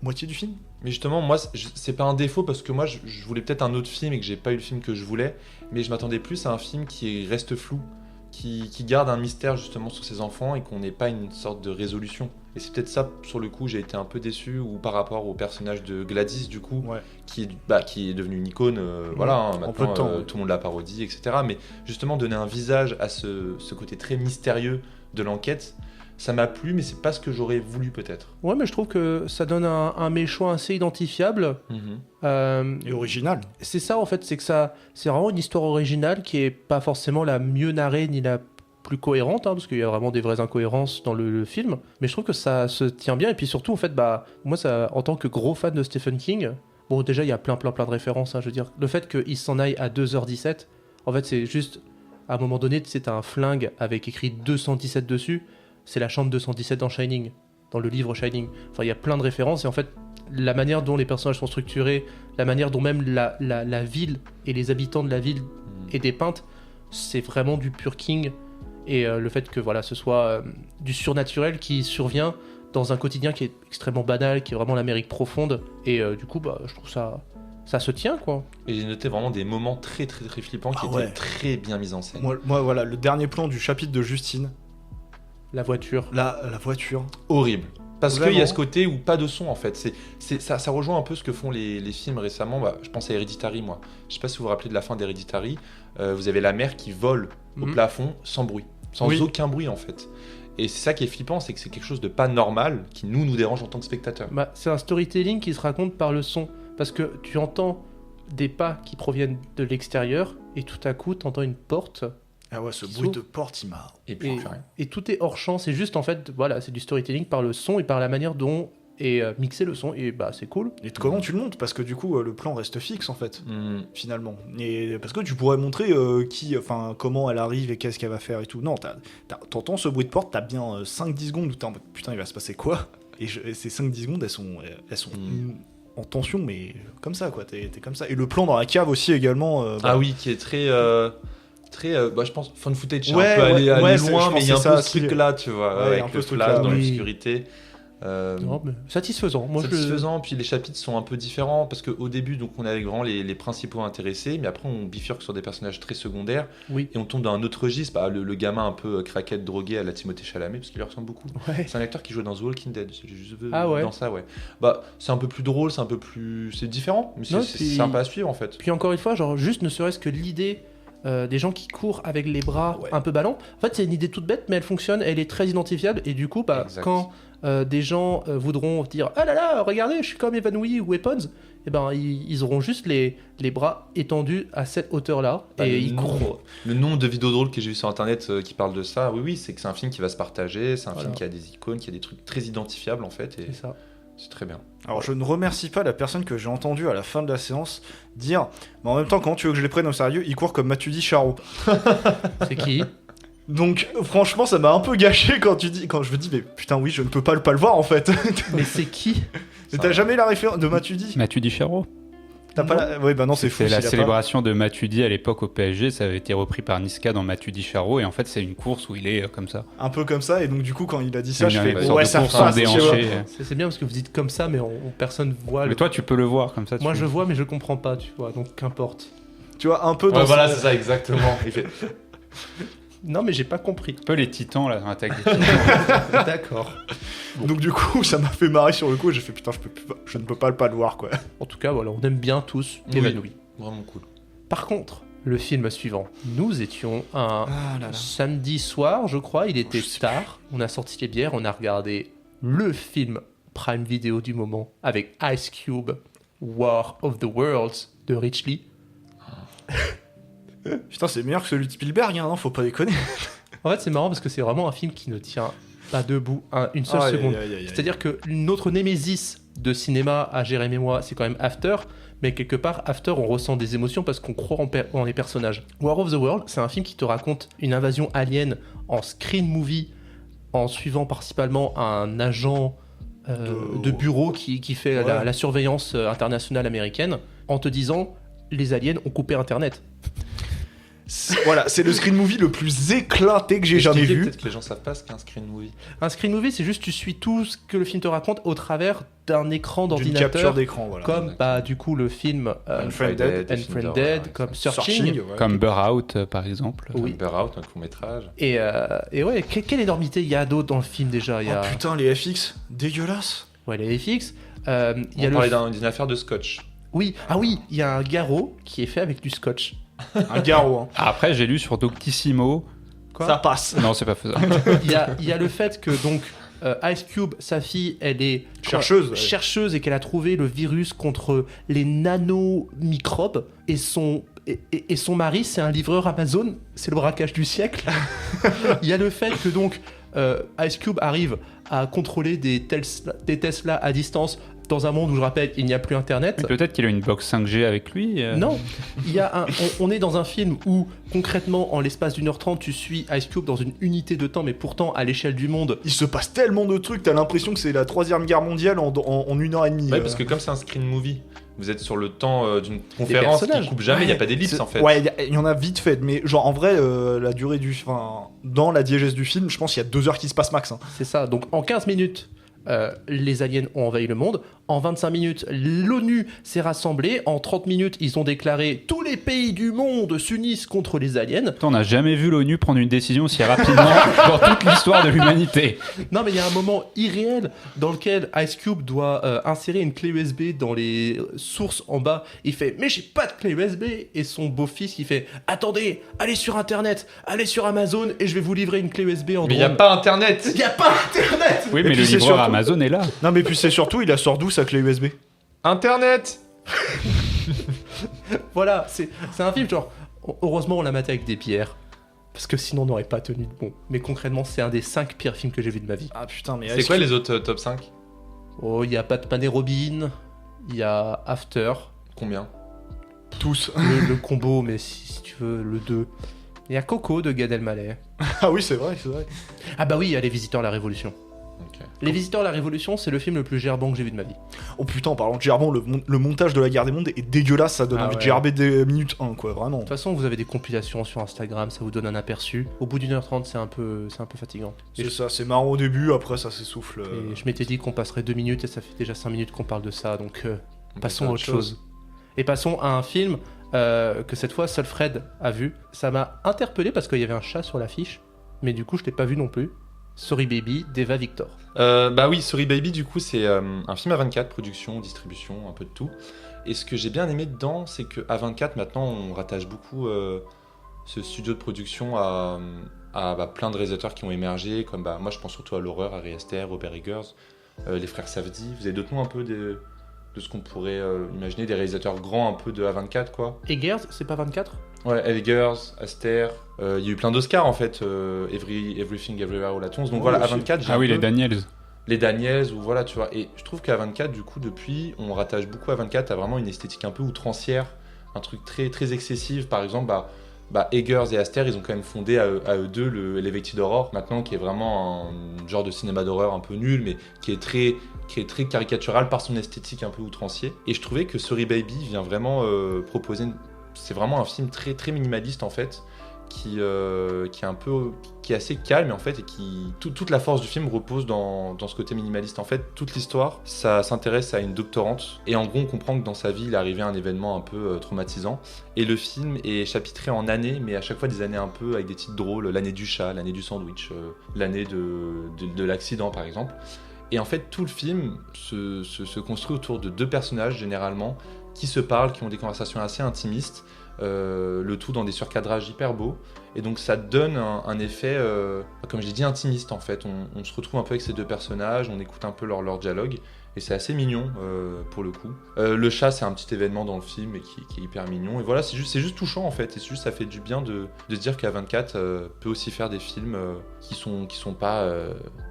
Speaker 2: moitié du film.
Speaker 3: Mais justement, moi, c'est pas un défaut parce que moi, je voulais peut-être un autre film et que j'ai pas eu le film que je voulais, mais je m'attendais plus à un film qui reste flou, qui garde un mystère justement sur ses enfants et qu'on n'ait pas une sorte de résolution. Et c'est peut-être ça, sur le coup, j'ai été un peu déçu, ou par rapport au personnage de Gladys, du coup,
Speaker 2: Ouais.
Speaker 3: qui est devenu une icône, voilà,
Speaker 2: en
Speaker 3: maintenant,
Speaker 2: peu de temps, ouais.
Speaker 3: tout le monde la parodie, etc. Mais justement, donner un visage à ce côté très mystérieux de l'enquête, ça m'a plu, mais c'est pas ce que j'aurais voulu peut-être.
Speaker 1: Ouais, mais je trouve que ça donne un méchant assez identifiable.
Speaker 2: Et original.
Speaker 1: C'est ça en fait, c'est vraiment une histoire originale qui est pas forcément la mieux narrée ni la plus cohérente, parce qu'il y a vraiment des vraies incohérences dans le film, mais je trouve que ça se tient bien. Et puis surtout en fait, moi ça, en tant que gros fan de Stephen King, bon déjà il y a plein de références, je veux dire, le fait qu'il s'en aille à 2h17, en fait c'est juste, à un moment donné, c'est un flingue avec écrit 217 dessus, c'est la chambre 217 dans Shining, dans le livre Shining. Enfin, il y a plein de références, et en fait, la manière dont les personnages sont structurés, la manière dont même la ville et les habitants de la ville est dépeinte, c'est vraiment du pur King. Et le fait que voilà, ce soit du surnaturel qui survient dans un quotidien qui est extrêmement banal, qui est vraiment l'Amérique profonde, et du coup, je trouve ça se tient, quoi.
Speaker 3: Et j'ai noté vraiment des moments très très très flippants qui étaient très bien mis en scène.
Speaker 2: Moi, voilà, le dernier plan du chapitre de Justine.
Speaker 1: La voiture.
Speaker 2: La voiture.
Speaker 3: Horrible. Parce
Speaker 2: Vraiment.
Speaker 3: qu'il y a ce côté où pas de son en fait. Ça rejoint un peu ce que font les films récemment. Je pense à Hereditary, moi. Je sais pas si vous vous rappelez de la fin d'Hereditary. Vous avez la mère qui vole au plafond sans bruit. Sans aucun bruit en fait. Et c'est ça qui est flippant, c'est que c'est quelque chose de pas normal qui nous dérange en tant que spectateurs.
Speaker 1: C'est un storytelling qui se raconte par le son. Parce que tu entends des pas qui proviennent de l'extérieur et tout à coup tu entends une porte.
Speaker 2: Ah ouais, ce
Speaker 1: qui
Speaker 2: bruit
Speaker 1: s'ouvre.
Speaker 2: de porte, il m'a...
Speaker 3: Et puis plus rien.
Speaker 1: Et tout est hors champ, c'est juste en fait, voilà, c'est du storytelling par le son et par la manière dont est mixé le son, et c'est cool.
Speaker 2: Et comment tu le montes? Parce que du coup, le plan reste fixe en fait, finalement. Et parce que tu pourrais montrer comment elle arrive et qu'est-ce qu'elle va faire et tout. Non, t'entends ce bruit de porte, t'as bien 5-10 secondes où t'es en mode putain, il va se passer quoi? Et ces 5-10 secondes, elles sont en tension, mais comme ça quoi, t'es comme ça. Et le plan dans la cave aussi également.
Speaker 3: Ah oui, qui est très. Je pense fan footage, c'est
Speaker 2: Ouais,
Speaker 3: un peu aller
Speaker 2: c'est-
Speaker 3: loin,
Speaker 2: je
Speaker 3: mais il y a un
Speaker 2: pense que
Speaker 3: peu
Speaker 2: c'est
Speaker 3: ce
Speaker 2: ça,
Speaker 3: truc là, tu vois,
Speaker 2: Ouais,
Speaker 3: avec
Speaker 2: un peu
Speaker 3: le
Speaker 2: ce truc-là,
Speaker 3: flash dans
Speaker 1: oui.
Speaker 3: l'obscurité.
Speaker 1: Non, mais satisfaisant. Moi,
Speaker 3: Satisfaisant, puis les chapitres sont un peu différents parce qu'au début, donc, on avait vraiment les principaux intéressés, mais après on bifurque sur des personnages très secondaires
Speaker 1: Oui.
Speaker 3: et on tombe dans un autre registre. Le gamin un peu craquette, drogué à la Timothée Chalamet, parce qu'il lui ressemble beaucoup.
Speaker 1: Ouais.
Speaker 3: C'est un acteur qui jouait dans The Walking Dead. J'ai juste vu
Speaker 1: Ah ouais.
Speaker 3: dans ça, ouais. C'est un peu plus drôle, c'est différent, mais
Speaker 1: Non,
Speaker 3: c'est
Speaker 1: puis-
Speaker 3: sympa à suivre en fait.
Speaker 1: Puis encore une fois, genre juste ne serait-ce que l'idée des gens qui courent avec les bras
Speaker 3: Ouais.
Speaker 1: un peu ballants. En fait, c'est une idée toute bête, mais elle fonctionne, elle est très identifiable, et du coup,
Speaker 3: Exact.
Speaker 1: quand des gens voudront dire ah là là, regardez, je suis comme évanoui ou Weapons, et ils auront juste les bras étendus à cette hauteur-là, et ils courent.
Speaker 3: Le nombre de vidéos drôles que j'ai vu sur internet qui parlent de ça, oui, c'est que c'est un film qui va se partager, c'est un
Speaker 1: Voilà.
Speaker 3: film qui a des icônes, qui a des trucs très identifiables en fait, et
Speaker 1: C'est ça.
Speaker 3: c'est très bien.
Speaker 2: Alors je ne remercie pas la personne que j'ai entendue à la fin de la séance dire mais en même temps, comment tu veux que je les prenne au sérieux, il court comme Mathieu Charo.
Speaker 1: C'est qui?
Speaker 2: Donc franchement, ça m'a un peu gâché quand je me dis mais putain oui, je ne peux pas le voir en fait.
Speaker 1: Mais c'est qui?
Speaker 2: Mais t'as jamais la référence de Matuidi?
Speaker 4: Matuidi Charo.
Speaker 2: T'as pas la... Ouais, bah non, c'est fou.
Speaker 4: C'est la
Speaker 2: s'il a pas.
Speaker 4: célébration de Matuidi à l'époque au PSG, ça avait été repris par Niska dans Matuidi Charo, et en fait c'est une course où il est comme ça.
Speaker 2: Un peu comme ça, et donc du coup quand il a dit ça,
Speaker 4: C'est
Speaker 2: je
Speaker 4: une
Speaker 2: fais
Speaker 4: sorte
Speaker 2: ouais,
Speaker 4: de
Speaker 2: ça
Speaker 4: course
Speaker 2: passe, tu vois.
Speaker 4: déhanché.
Speaker 1: C'est bien parce que vous dites comme ça, mais personne voit.
Speaker 4: Mais toi tu peux le voir comme ça.
Speaker 1: Moi
Speaker 4: tu...
Speaker 1: je vois, mais je comprends pas, tu vois, donc qu'importe.
Speaker 2: Tu vois, un peu dans
Speaker 3: voilà,
Speaker 2: ce-
Speaker 3: c'est ça, exactement. Il fait...
Speaker 1: Non, mais j'ai pas compris.
Speaker 4: Un peu les titans là dans l'attaque des titans.
Speaker 1: D'accord.
Speaker 2: Donc du coup, ça m'a fait marrer sur le coup. Et j'ai fait putain, je ne peux pas le voir quoi.
Speaker 1: En tout cas, voilà, on aime bien tous
Speaker 3: Oui.
Speaker 1: Évanouis.
Speaker 3: Vraiment cool.
Speaker 1: Par contre, le film suivant, nous étions un
Speaker 2: Ah là là.
Speaker 1: samedi soir, je crois, il était
Speaker 2: Je sais
Speaker 1: tard. On a sorti les bières, on a regardé le film Prime Video du moment avec Ice Cube, War of the Worlds de Rich Lee.
Speaker 2: Putain, c'est meilleur que celui de Spielberg, hein, non, faut pas déconner.
Speaker 1: En fait, c'est marrant parce que c'est vraiment un film qui ne tient pas debout une seule
Speaker 2: Aïe,
Speaker 1: seconde.
Speaker 2: aïe, aïe, aïe.
Speaker 1: C'est-à-dire que notre némésis de cinéma à Jérémy et moi, c'est quand même After, mais quelque part, After, on ressent des émotions parce qu'on croit en les personnages. War of the World, c'est un film qui te raconte une invasion alien en screen movie, en suivant principalement un agent de bureau qui fait
Speaker 2: Ouais.
Speaker 1: la surveillance internationale américaine, en te disant, les aliens ont coupé Internet.
Speaker 2: Voilà, c'est le screen movie le plus éclaté que j'ai jamais
Speaker 3: Expliquer,
Speaker 2: vu.
Speaker 3: Peut-être que les gens savent pas ce qu'est un screen movie.
Speaker 1: Un screen movie, c'est juste tu suis tout ce que le film te raconte au travers d'un écran
Speaker 2: D'une
Speaker 1: d'ordinateur.
Speaker 2: capture d'écran, voilà.
Speaker 1: Comme bah, du coup le film
Speaker 2: Unfriended,
Speaker 1: Unfriended, comme Searching.
Speaker 2: ouais.
Speaker 4: Comme Burnout, par exemple.
Speaker 1: Oui.
Speaker 3: Bear Out, un court-métrage.
Speaker 1: Et ouais, quelle énormité il y a d'autre dans le film déjà. Il y a
Speaker 2: Oh putain, les FX, dégueulasse.
Speaker 1: ouais, les FX. Il y a
Speaker 3: On
Speaker 1: le...
Speaker 3: parlait d'une affaire de scotch.
Speaker 1: Oui, ah oui, il y a un garrot qui est fait avec du scotch.
Speaker 2: Un garrot, hein.
Speaker 4: Après, j'ai lu sur Doctissimo.
Speaker 1: Quoi
Speaker 2: Ça passe.
Speaker 4: Non, c'est pas faisable.
Speaker 1: Il y a le fait que donc Ice Cube, sa fille, elle est
Speaker 2: Chercheuse, ouais.
Speaker 1: chercheuse et qu'elle a trouvé le virus contre les nanomicrobes et son mari, c'est un livreur Amazon, c'est le braquage du siècle. Il y a le fait que donc Ice Cube arrive à contrôler des Tesla à distance dans un monde où, je rappelle, il n'y a plus Internet.
Speaker 4: Peut-être qu'il a une box 5G avec lui.
Speaker 1: Non, il y a on est dans un film où concrètement en l'espace d'1h30 tu suis Ice Cube dans une unité de temps, mais pourtant à l'échelle du monde.
Speaker 2: Il se passe tellement de trucs, t'as l'impression que c'est la 3ème guerre mondiale en 1h30.
Speaker 3: Ouais, parce que comme c'est un screen movie, vous êtes sur le temps d'une conférence
Speaker 1: personnages.
Speaker 3: qui coupe jamais, il n'y a pas d'ellipse
Speaker 2: c'est-
Speaker 3: en fait.
Speaker 2: Ouais, il y en a vite fait, mais genre en vrai, la durée du. Enfin, dans la diégèse du film, je pense qu'il y a 2 heures qui se passent max. Hein.
Speaker 1: C'est ça. Donc en 15 minutes, les aliens ont envahi le monde. En 25 minutes, l'ONU s'est rassemblée. En 30 minutes, ils ont déclaré tous les pays du monde s'unissent contre les aliens.
Speaker 4: On n'a jamais vu l'ONU prendre une décision aussi rapidement dans toute l'histoire de l'humanité.
Speaker 1: Non, mais il y a un moment irréel dans lequel Ice Cube doit insérer une clé USB dans les sources en bas. Il fait « Mais j'ai pas de clé USB !» Et son beau-fils, il fait « Attendez, allez sur Internet, allez sur Amazon et je vais vous livrer une clé USB en
Speaker 3: Mais il n'y a
Speaker 1: drone.
Speaker 3: pas internet.
Speaker 1: Il n'y a pas Internet !»
Speaker 4: Oui, mais
Speaker 2: puis
Speaker 4: le
Speaker 2: c'est
Speaker 4: livreur
Speaker 2: surtout-
Speaker 4: Amazon est là.
Speaker 2: Non, mais puis c'est surtout, il a sort d'où sa clé USB?
Speaker 3: Internet.
Speaker 1: Voilà, c'est un film genre... Heureusement, on l'a maté avec des bières. Parce que sinon, on n'aurait pas tenu de bon. Mais concrètement, c'est un des 5 pires films que j'ai vu de ma vie.
Speaker 2: Ah putain, mais.
Speaker 3: C'est quoi les autres top 5?
Speaker 1: Oh, il y a Batman et Robin, il y a After,
Speaker 3: Combien?
Speaker 2: Tous.
Speaker 1: le combo, mais si tu veux, le 2. Il y a Coco de Gad Elmaleh.
Speaker 2: Ah oui, c'est vrai, c'est vrai.
Speaker 1: Ah bah oui, il y a Les Visiteurs de la Révolution.
Speaker 3: Ok.
Speaker 1: Les Visiteurs de la Révolution, c'est le film le plus gerbant que j'ai vu de ma vie.
Speaker 2: Oh putain, en parlant de gerbant, le montage de la guerre des mondes est dégueulasse, ça donne
Speaker 1: Ah
Speaker 2: envie de
Speaker 1: ouais.
Speaker 2: gerber des minutes 1, quoi, vraiment.
Speaker 1: De toute façon, vous avez des compilations sur Instagram, ça vous donne un aperçu. Au bout d'1h30, c'est un peu fatigant. Et
Speaker 2: C'est ça, c'est marrant au début, après ça s'essouffle.
Speaker 1: Et je m'étais dit qu'on passerait 2 minutes et ça fait déjà 5 minutes qu'on parle de ça, donc
Speaker 3: On
Speaker 1: passons
Speaker 3: passe
Speaker 1: à autre chose. Et passons à un film que cette fois seul Fred a vu. Ça m'a interpellé parce qu'il y avait un chat sur l'affiche, mais du coup je l'ai pas vu non plus. Sorry Baby d'Eva Victor.
Speaker 3: Bah oui, Sorry Baby, du coup, c'est un film A24, production, distribution, un peu de tout. Et ce que j'ai bien aimé dedans, c'est qu'à A24, maintenant, on rattache beaucoup ce studio de production à plein de réalisateurs qui ont émergé, comme moi, je pense surtout à l'horreur, Ari Aster, Robert Eggers, les frères Safdie. Vous avez d'autres noms un peu de ce qu'on pourrait imaginer, des réalisateurs grands un peu de A24, quoi.
Speaker 1: Eggers, c'est pas 24
Speaker 3: Ouais, Eggers, Aster, il y a eu plein d'Oscars en fait, Everything Everywhere All At Once. Donc
Speaker 2: Ouais,
Speaker 3: voilà,
Speaker 2: aussi.
Speaker 3: A24, j'ai
Speaker 4: Ah
Speaker 3: un
Speaker 4: oui,
Speaker 3: peu
Speaker 4: les Daniels.
Speaker 3: les Daniels, ou voilà, tu vois. Et je trouve qu'à 24, du coup, depuis, on rattache beaucoup à 24 à vraiment une esthétique un peu outrancière, un truc très, très excessif. Par exemple, Eggers et Aster, ils ont quand même fondé à eux deux le Elevated Horror, maintenant, qui est vraiment un genre de cinéma d'horreur un peu nul, mais qui est très caricatural par son esthétique un peu outrancier. Et je trouvais que Sorry Baby vient vraiment proposer... C'est vraiment un film très, très minimaliste, en fait, qui est assez calme, en fait, et qui... Toute la force du film repose dans ce côté minimaliste. En fait, toute l'histoire, ça s'intéresse à une doctorante, et en gros, on comprend que dans sa vie, il est arrivé un événement un peu traumatisant, et le film est chapitré en années, mais à chaque fois des années un peu avec des titres drôles, l'année du chat, l'année du sandwich, l'année de l'accident, par exemple. Et en fait, tout le film se construit autour de 2 personnages, généralement, qui se parlent, qui ont des conversations assez intimistes, le tout dans des surcadrages hyper beaux. Et donc ça donne un effet, comme j'ai dit, intimiste en fait. On se retrouve un peu avec ces 2 personnages, on écoute un peu leur dialogue, et c'est assez mignon pour le coup. Le chat, c'est un petit événement dans le film et qui est hyper mignon. Et voilà, c'est juste touchant en fait. Et c'est juste, ça fait du bien de se dire qu'A24 peut aussi faire des films qui sont pas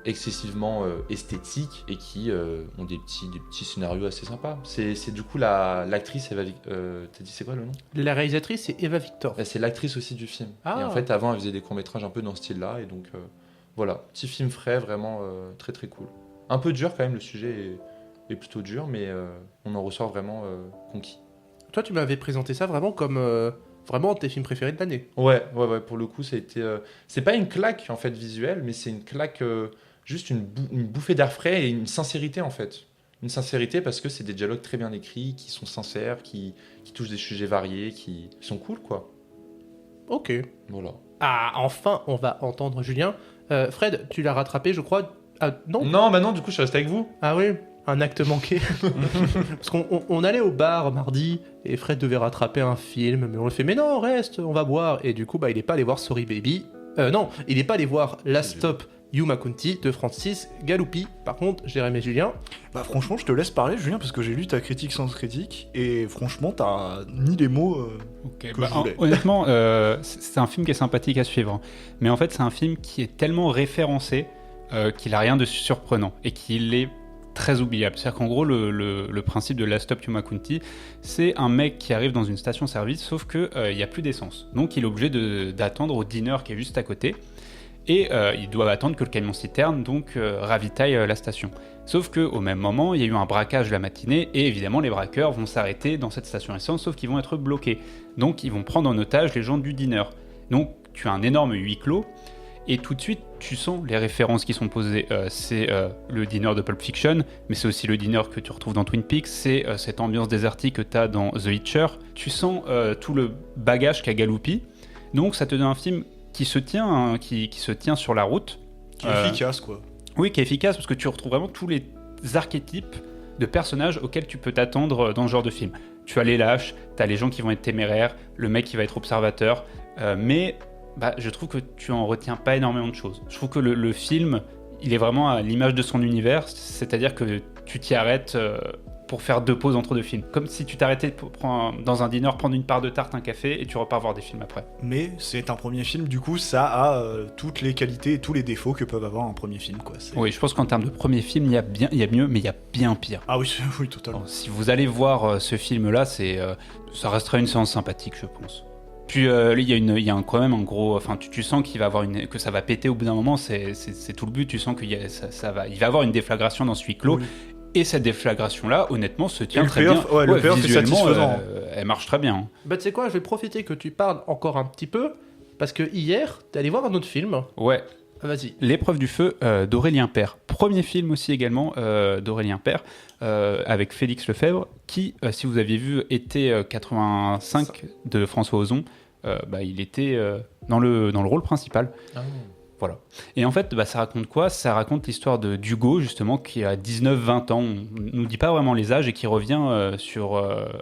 Speaker 3: excessivement esthétiques et qui ont des petits scénarios assez sympas. C'est du coup l'actrice Eva. T'as dit c'est quoi le nom?
Speaker 1: La réalisatrice, c'est Eva Victor.
Speaker 3: C'est l'actrice aussi du film.
Speaker 1: Ah.
Speaker 3: Et en fait, avant, elle faisait des courts-métrages un peu dans ce style-là. Et donc, voilà, petit film frais, vraiment très très cool. Un peu dur quand même, le sujet est plutôt dur, mais on en ressort vraiment conquis.
Speaker 1: Toi, tu m'avais présenté ça vraiment comme vraiment tes films préférés de l'année.
Speaker 3: Ouais, pour le coup, ça a été... c'est pas une claque, en fait, visuelle, mais c'est une claque, juste une bouffée d'air frais et une sincérité, en fait. Une sincérité parce que c'est des dialogues très bien écrits, qui sont sincères, qui touchent des sujets variés, qui sont cool, quoi.
Speaker 1: Ok.
Speaker 3: Voilà.
Speaker 1: Ah, enfin, on va entendre Julien. Fred, tu l'as rattrapé, je crois. Ah, non.
Speaker 3: Non, bah non, du coup, je suis resté avec vous.
Speaker 1: Ah oui, un acte manqué. Parce qu'on allait au bar mardi et Fred devait rattraper un film, mais on lui fait mais non, reste, on va boire. Et du coup, bah, il est pas allé voir Sorry Baby. Non, il est pas allé voir Last Stop Yuma Kunti de Francis Galoupi. Par contre, Jérémy et Julien.
Speaker 2: Bah franchement, je te laisse parler, Julien, parce que j'ai lu ta critique sans critique, et franchement, t'as ni les mots
Speaker 4: Ok,
Speaker 2: que je voulais.
Speaker 4: honnêtement, c'est un film qui est sympathique à suivre. Mais en fait, c'est un film qui est tellement référencé qu'il a rien de surprenant et qu'il est très oubliable. C'est-à-dire qu'en gros, le principe de Last Stop Yuma Kunti, c'est un mec qui arrive dans une station-service, sauf qu'il n'y a plus d'essence. Donc, il est obligé d'attendre au diner qui est juste à côté. Et ils doivent attendre que le camion citerne donc ravitaille la station. Sauf qu'au même moment, il y a eu un braquage la matinée et évidemment les braqueurs vont s'arrêter dans cette station essence, sauf qu'ils vont être bloqués. Donc ils vont prendre en otage les gens du diner. Donc tu as un énorme huis clos et tout de suite tu sens les références qui sont posées. C'est le diner de Pulp Fiction, mais c'est aussi le diner que tu retrouves dans Twin Peaks, c'est cette ambiance désertique que tu as dans The Hitcher. Tu sens tout le bagage qu'a Galoupi. Donc ça te donne un film qui se tient, qui se tient sur la route.
Speaker 2: Qui est efficace, quoi.
Speaker 4: Oui, qui est efficace, parce que tu retrouves vraiment tous les archétypes de personnages auxquels tu peux t'attendre dans ce genre de film. Tu as les lâches, tu as les gens qui vont être téméraires, le mec qui va être observateur, mais je trouve que tu en retiens pas énormément de choses. Je trouve que le film, il est vraiment à l'image de son univers, c'est-à-dire que tu t'y arrêtes pour faire 2 pauses entre 2 films. Comme si tu t'arrêtais dans un dîner, prendre une part de tarte, un café, et tu repars voir des films après.
Speaker 2: Mais c'est un premier film, du coup, ça a toutes les qualités et tous les défauts que peuvent avoir un premier film, quoi.
Speaker 4: Oui, je pense qu'en termes de premier film, il y a mieux, mais il y a bien pire.
Speaker 2: Ah oui, oui, totalement.
Speaker 4: Alors, si vous allez voir ce film-là, ça restera une séance sympathique, je pense. Puis il y a quand même un gros, enfin tu sens qu'il va avoir que ça va péter au bout d'un moment, c'est tout le but. Tu sens qu'il va avoir une déflagration dans ce huis clos. Oui. Et cette déflagration-là, honnêtement, se tient très bien.
Speaker 2: Ouais, le payoff est satisfaisant.
Speaker 4: Elle marche très bien.
Speaker 1: Bah tu sais quoi, je vais profiter que tu parles encore un petit peu, parce que hier, t'es allé voir un autre film.
Speaker 4: Ouais.
Speaker 1: Vas-y.
Speaker 4: L'épreuve du feu d'Aurélien Père. Premier film aussi également d'Aurélien Père, avec Félix Lefebvre, qui, si vous aviez vu, était 85 de François Ozon. Il était dans le rôle principal. Ah. Voilà. Et en fait, ça raconte quoi ? Ça raconte l'histoire d'Hugo, justement, qui a 19-20 ans. On ne nous dit pas vraiment les âges et qui revient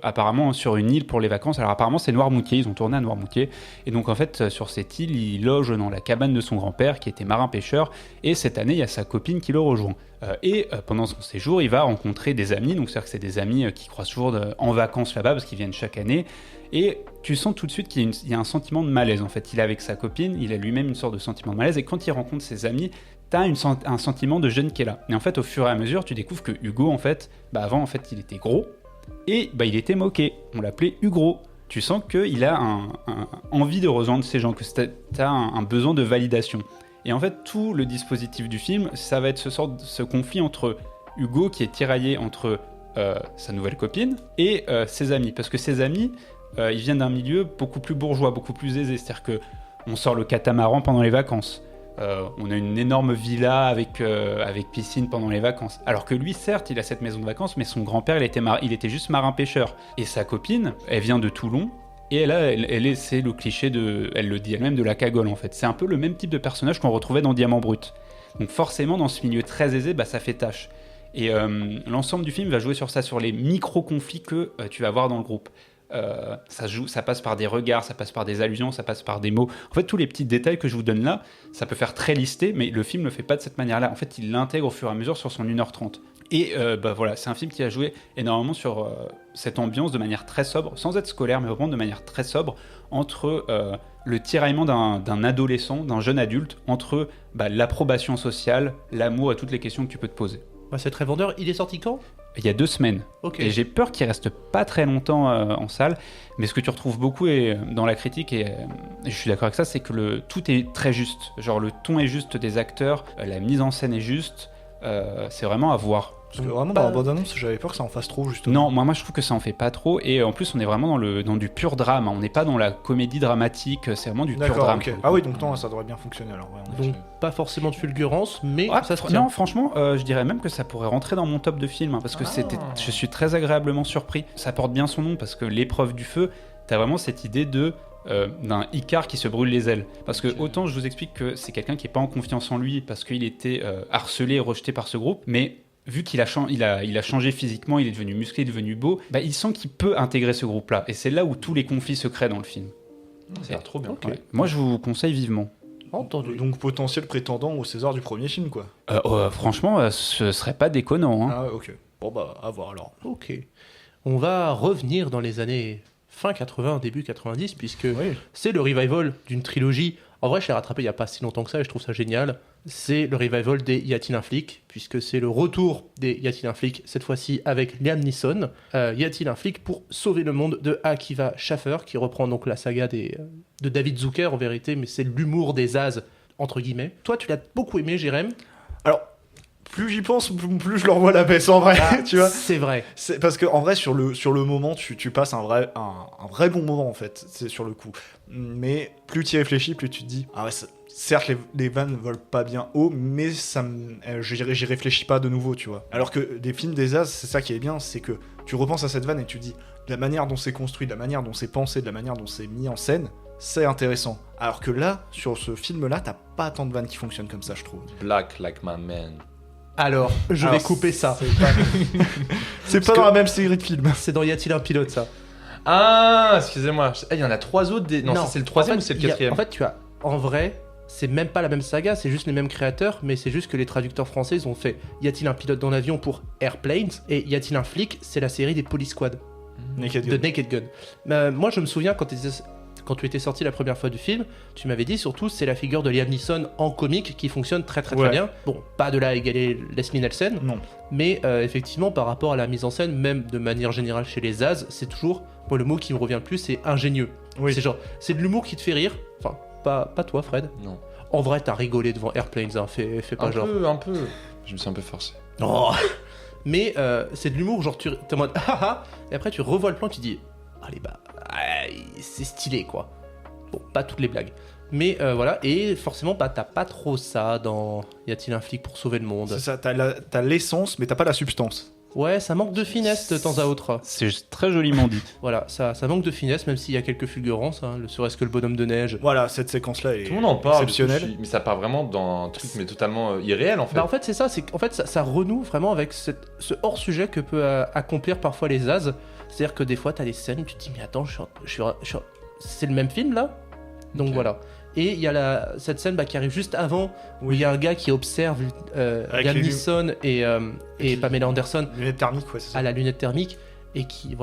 Speaker 4: apparemment sur une île pour les vacances. Alors apparemment, c'est Noirmoutier. Ils ont tourné à Noirmoutier. Et donc, en fait, sur cette île, il loge dans la cabane de son grand-père, qui était marin-pêcheur. Et cette année, il y a sa copine qui le rejoint. Pendant son séjour, il va rencontrer des amis. Donc, c'est-à-dire que c'est des amis qui croisent toujours en vacances là-bas, parce qu'ils viennent chaque année. Et tu sens tout de suite qu'il y a un sentiment de malaise. En fait, il est avec sa copine, il a lui-même une sorte de sentiment de malaise. Et quand il rencontre ses amis, tu as un sentiment de jeune qui est là. Et en fait, au fur et à mesure, tu découvres que Hugo, en fait, avant, en fait, il était gros. Et il était moqué. On l'appelait Hugro. Tu sens qu'il a envie de rejoindre ces gens, que tu as un besoin de validation. Et en fait, tout le dispositif du film, ça va être ce conflit entre Hugo, qui est tiraillé entre sa nouvelle copine, et ses amis. Parce que ses amis... ils viennent d'un milieu beaucoup plus bourgeois, beaucoup plus aisé. C'est-à-dire qu'on sort le catamaran pendant les vacances. On a une énorme villa avec piscine pendant les vacances. Alors que lui, certes, il a cette maison de vacances, mais son grand-père, il était juste marin-pêcheur. Et sa copine, elle vient de Toulon. Et c'est le cliché elle le dit elle-même, de la cagole, en fait. C'est un peu le même type de personnage qu'on retrouvait dans Diamant Brut. Donc forcément, dans ce milieu très aisé, ça fait tâche. Et l'ensemble du film va jouer sur ça, sur les micro-conflits que tu vas avoir dans le groupe. Ça passe par des regards, ça passe par des allusions, ça passe par des mots. En fait, tous les petits détails que je vous donne là, ça peut faire très listé, mais le film ne le fait pas de cette manière-là. En fait, il l'intègre au fur et à mesure sur son 1h30. Et voilà, c'est un film qui a joué énormément sur cette ambiance de manière très sobre, sans être scolaire, mais vraiment de manière très sobre, entre le tiraillement d'un adolescent, d'un jeune adulte, entre l'approbation sociale, l'amour et toutes les questions que tu peux te poser.
Speaker 1: C'est très vendeur. Il est sorti quand ?
Speaker 4: Il y a 2 semaines.
Speaker 1: Ok.
Speaker 4: Et j'ai peur qu'il reste pas très longtemps en salle. Mais ce que tu retrouves beaucoup dans la critique, et je suis d'accord avec ça, c'est que tout est très juste. Genre le ton est juste des acteurs, la mise en scène est juste. C'est vraiment à voir.
Speaker 2: Parce que vraiment, dans la bande-annonce, j'avais peur que ça en fasse trop, justement.
Speaker 4: Non, moi je trouve que ça en fait pas trop. Et en plus, on est vraiment dans du pur drame. On n'est pas dans la comédie dramatique. C'est vraiment du pur drame.
Speaker 2: Ok. Ah oui, donc non, ça devrait bien fonctionner alors. Ouais, en effet.
Speaker 1: Donc pas forcément de fulgurance, mais ça se tient.
Speaker 4: Non, franchement, je dirais même que ça pourrait rentrer dans mon top de film, parce que je suis très agréablement surpris. Ça porte bien son nom, parce que l'épreuve du feu, t'as vraiment cette idée d'un Icare qui se brûle les ailes. Parce que autant je vous explique que c'est quelqu'un qui n'est pas en confiance en lui, parce qu'il était harcelé et rejeté par ce groupe, mais vu qu'il a changé physiquement, il est devenu musclé, il est devenu beau, il sent qu'il peut intégrer ce groupe-là. Et c'est là où tous les conflits se créent dans le film.
Speaker 3: Ça a l'air trop bien.
Speaker 1: Ok.
Speaker 4: Ouais. Moi, je vous conseille vivement.
Speaker 1: Entendu.
Speaker 2: Donc potentiel prétendant au César du premier film, quoi.
Speaker 4: Franchement, ce serait pas déconnant. Hein.
Speaker 2: Ah ok. Bon à voir alors.
Speaker 1: Ok. On va revenir dans les années fin 80, début 90, puisque c'est le revival d'une trilogie. En vrai, je l'ai rattrapé il n'y a pas si longtemps que ça et je trouve ça génial. C'est le revival des Y a-t-il un flic, puisque c'est le retour des Y a-t-il un flic, cette fois-ci avec Liam Neeson. Y a-t-il un flic pour sauver le monde de Akiva Schaffer, qui reprend donc la saga de David Zucker en vérité, mais c'est l'humour des As, entre guillemets. Toi, tu l'as beaucoup aimé, Jérém.
Speaker 2: Alors, plus j'y pense, plus je leur vois la baisse en vrai, tu vois.
Speaker 1: C'est vrai.
Speaker 2: C'est parce que en vrai sur le moment tu passes un vrai bon moment en fait, c'est sur le coup. Mais plus tu y réfléchis, plus tu te dis ah ouais, certes les vannes volent pas bien haut, mais j'y réfléchis pas de nouveau, tu vois. Alors que des films des As, c'est ça qui est bien, c'est que tu repenses à cette vanne et tu dis de la manière dont c'est construit, de la manière dont c'est pensé, de la manière dont c'est mis en scène, c'est intéressant. Alors que là, sur ce film là, t'as pas tant de vannes qui fonctionnent comme ça, je trouve.
Speaker 3: Black like my man.
Speaker 1: Alors, je vais couper ça.
Speaker 2: C'est pas dans la même série de films.
Speaker 1: C'est dans Y a-t-il un pilote, ça.
Speaker 3: Ah, excusez-moi. Il y en a 3 autres. Non, ça, c'est le 3e ou c'est le 4e?
Speaker 1: En fait, en vrai, c'est même pas la même saga, c'est juste les mêmes créateurs, mais c'est juste que les traducteurs français, ils ont fait Y a-t-il un pilote dans l'avion pour Airplanes, et Y a-t-il un flic, c'est la série des Police Squad, de Naked Gun. Moi, je me souviens quand tu étais sorti la première fois du film, tu m'avais dit surtout c'est la figure de Liam Neeson en comique qui fonctionne très bien. Bon, pas de là à égaler Leslie Nielsen,
Speaker 2: Non.
Speaker 1: mais effectivement par rapport à la mise en scène, même de manière générale chez les As, c'est toujours, moi le mot qui me revient le plus c'est ingénieux.
Speaker 2: Oui.
Speaker 1: C'est de l'humour qui te fait rire, enfin pas toi Fred.
Speaker 3: Non.
Speaker 1: En vrai t'as rigolé devant Airplanes, hein. fais pas genre.
Speaker 3: Un peu. Je me suis un peu forcé.
Speaker 1: Oh. Mais c'est de l'humour, genre t'es en mode haha, et après tu revois le plan, tu dis allez c'est stylé quoi. Bon, pas toutes les blagues. Mais voilà, et forcément t'as pas trop ça dans Y a-t-il un flic pour sauver le monde.
Speaker 2: C'est ça, t'as l'essence, mais t'as pas la substance.
Speaker 1: Ouais, ça manque de finesse de temps à autre.
Speaker 4: C'est très joliment dit.
Speaker 1: Voilà, ça manque de finesse, même s'il y a quelques fulgurances, hein, le serait-ce que le bonhomme de neige.
Speaker 2: Voilà, cette séquence-là est
Speaker 3: Tout le monde en parle.
Speaker 2: exceptionnelle.
Speaker 3: Mais ça part vraiment dans un truc mais totalement irréel en fait.
Speaker 1: Bah en fait c'est ça, ça renoue vraiment avec ce hors-sujet que peut accomplir parfois les As. C'est-à-dire que des fois t'as des scènes où tu te dis mais attends, c'est le même film là. Donc voilà. Et il y a cette scène qui arrive juste avant où il y a un gars qui observe Liam Neeson et Pamela Anderson
Speaker 2: Lunette thermique, ouais, c'est ça.
Speaker 1: à la lunette thermique et qui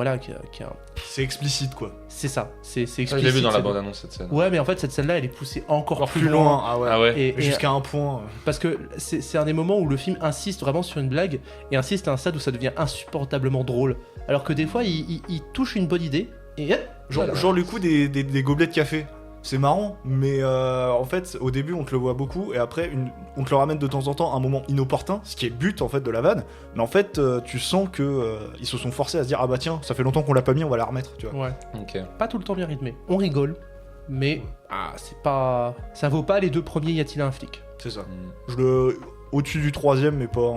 Speaker 2: C'est explicite, quoi.
Speaker 1: c'est ça, c'est explicite.
Speaker 3: Je l'ai vu dans la bande-annonce cette scène.
Speaker 1: Ouais, mais en fait cette scène là elle est poussée encore plus
Speaker 2: loin. Ah ouais.
Speaker 3: Ah ouais.
Speaker 1: Et
Speaker 2: Jusqu'à un point.
Speaker 1: parce que c'est un des moments où le film insiste vraiment sur une blague et insiste à un stade où ça devient insupportablement drôle. Alors que des fois il touche une bonne idée et
Speaker 2: Genre le coup des gobelets de café. C'est marrant, mais en fait, au début, on te le voit beaucoup, et après, on te le ramène de temps en temps à un moment inopportun, ce qui est le but en fait de la vanne. Mais en fait, tu sens que ils se sont forcés à se dire ah bah tiens, ça fait longtemps qu'on l'a pas mis, on va la remettre, tu vois.
Speaker 1: ouais,
Speaker 3: Ok.
Speaker 1: pas tout le temps bien rythmé. On rigole, mais c'est pas, ça vaut pas les 2 premiers. Y a-t-il un flic?
Speaker 2: C'est ça.
Speaker 3: Mm.
Speaker 2: Au-dessus du 3e, mais pas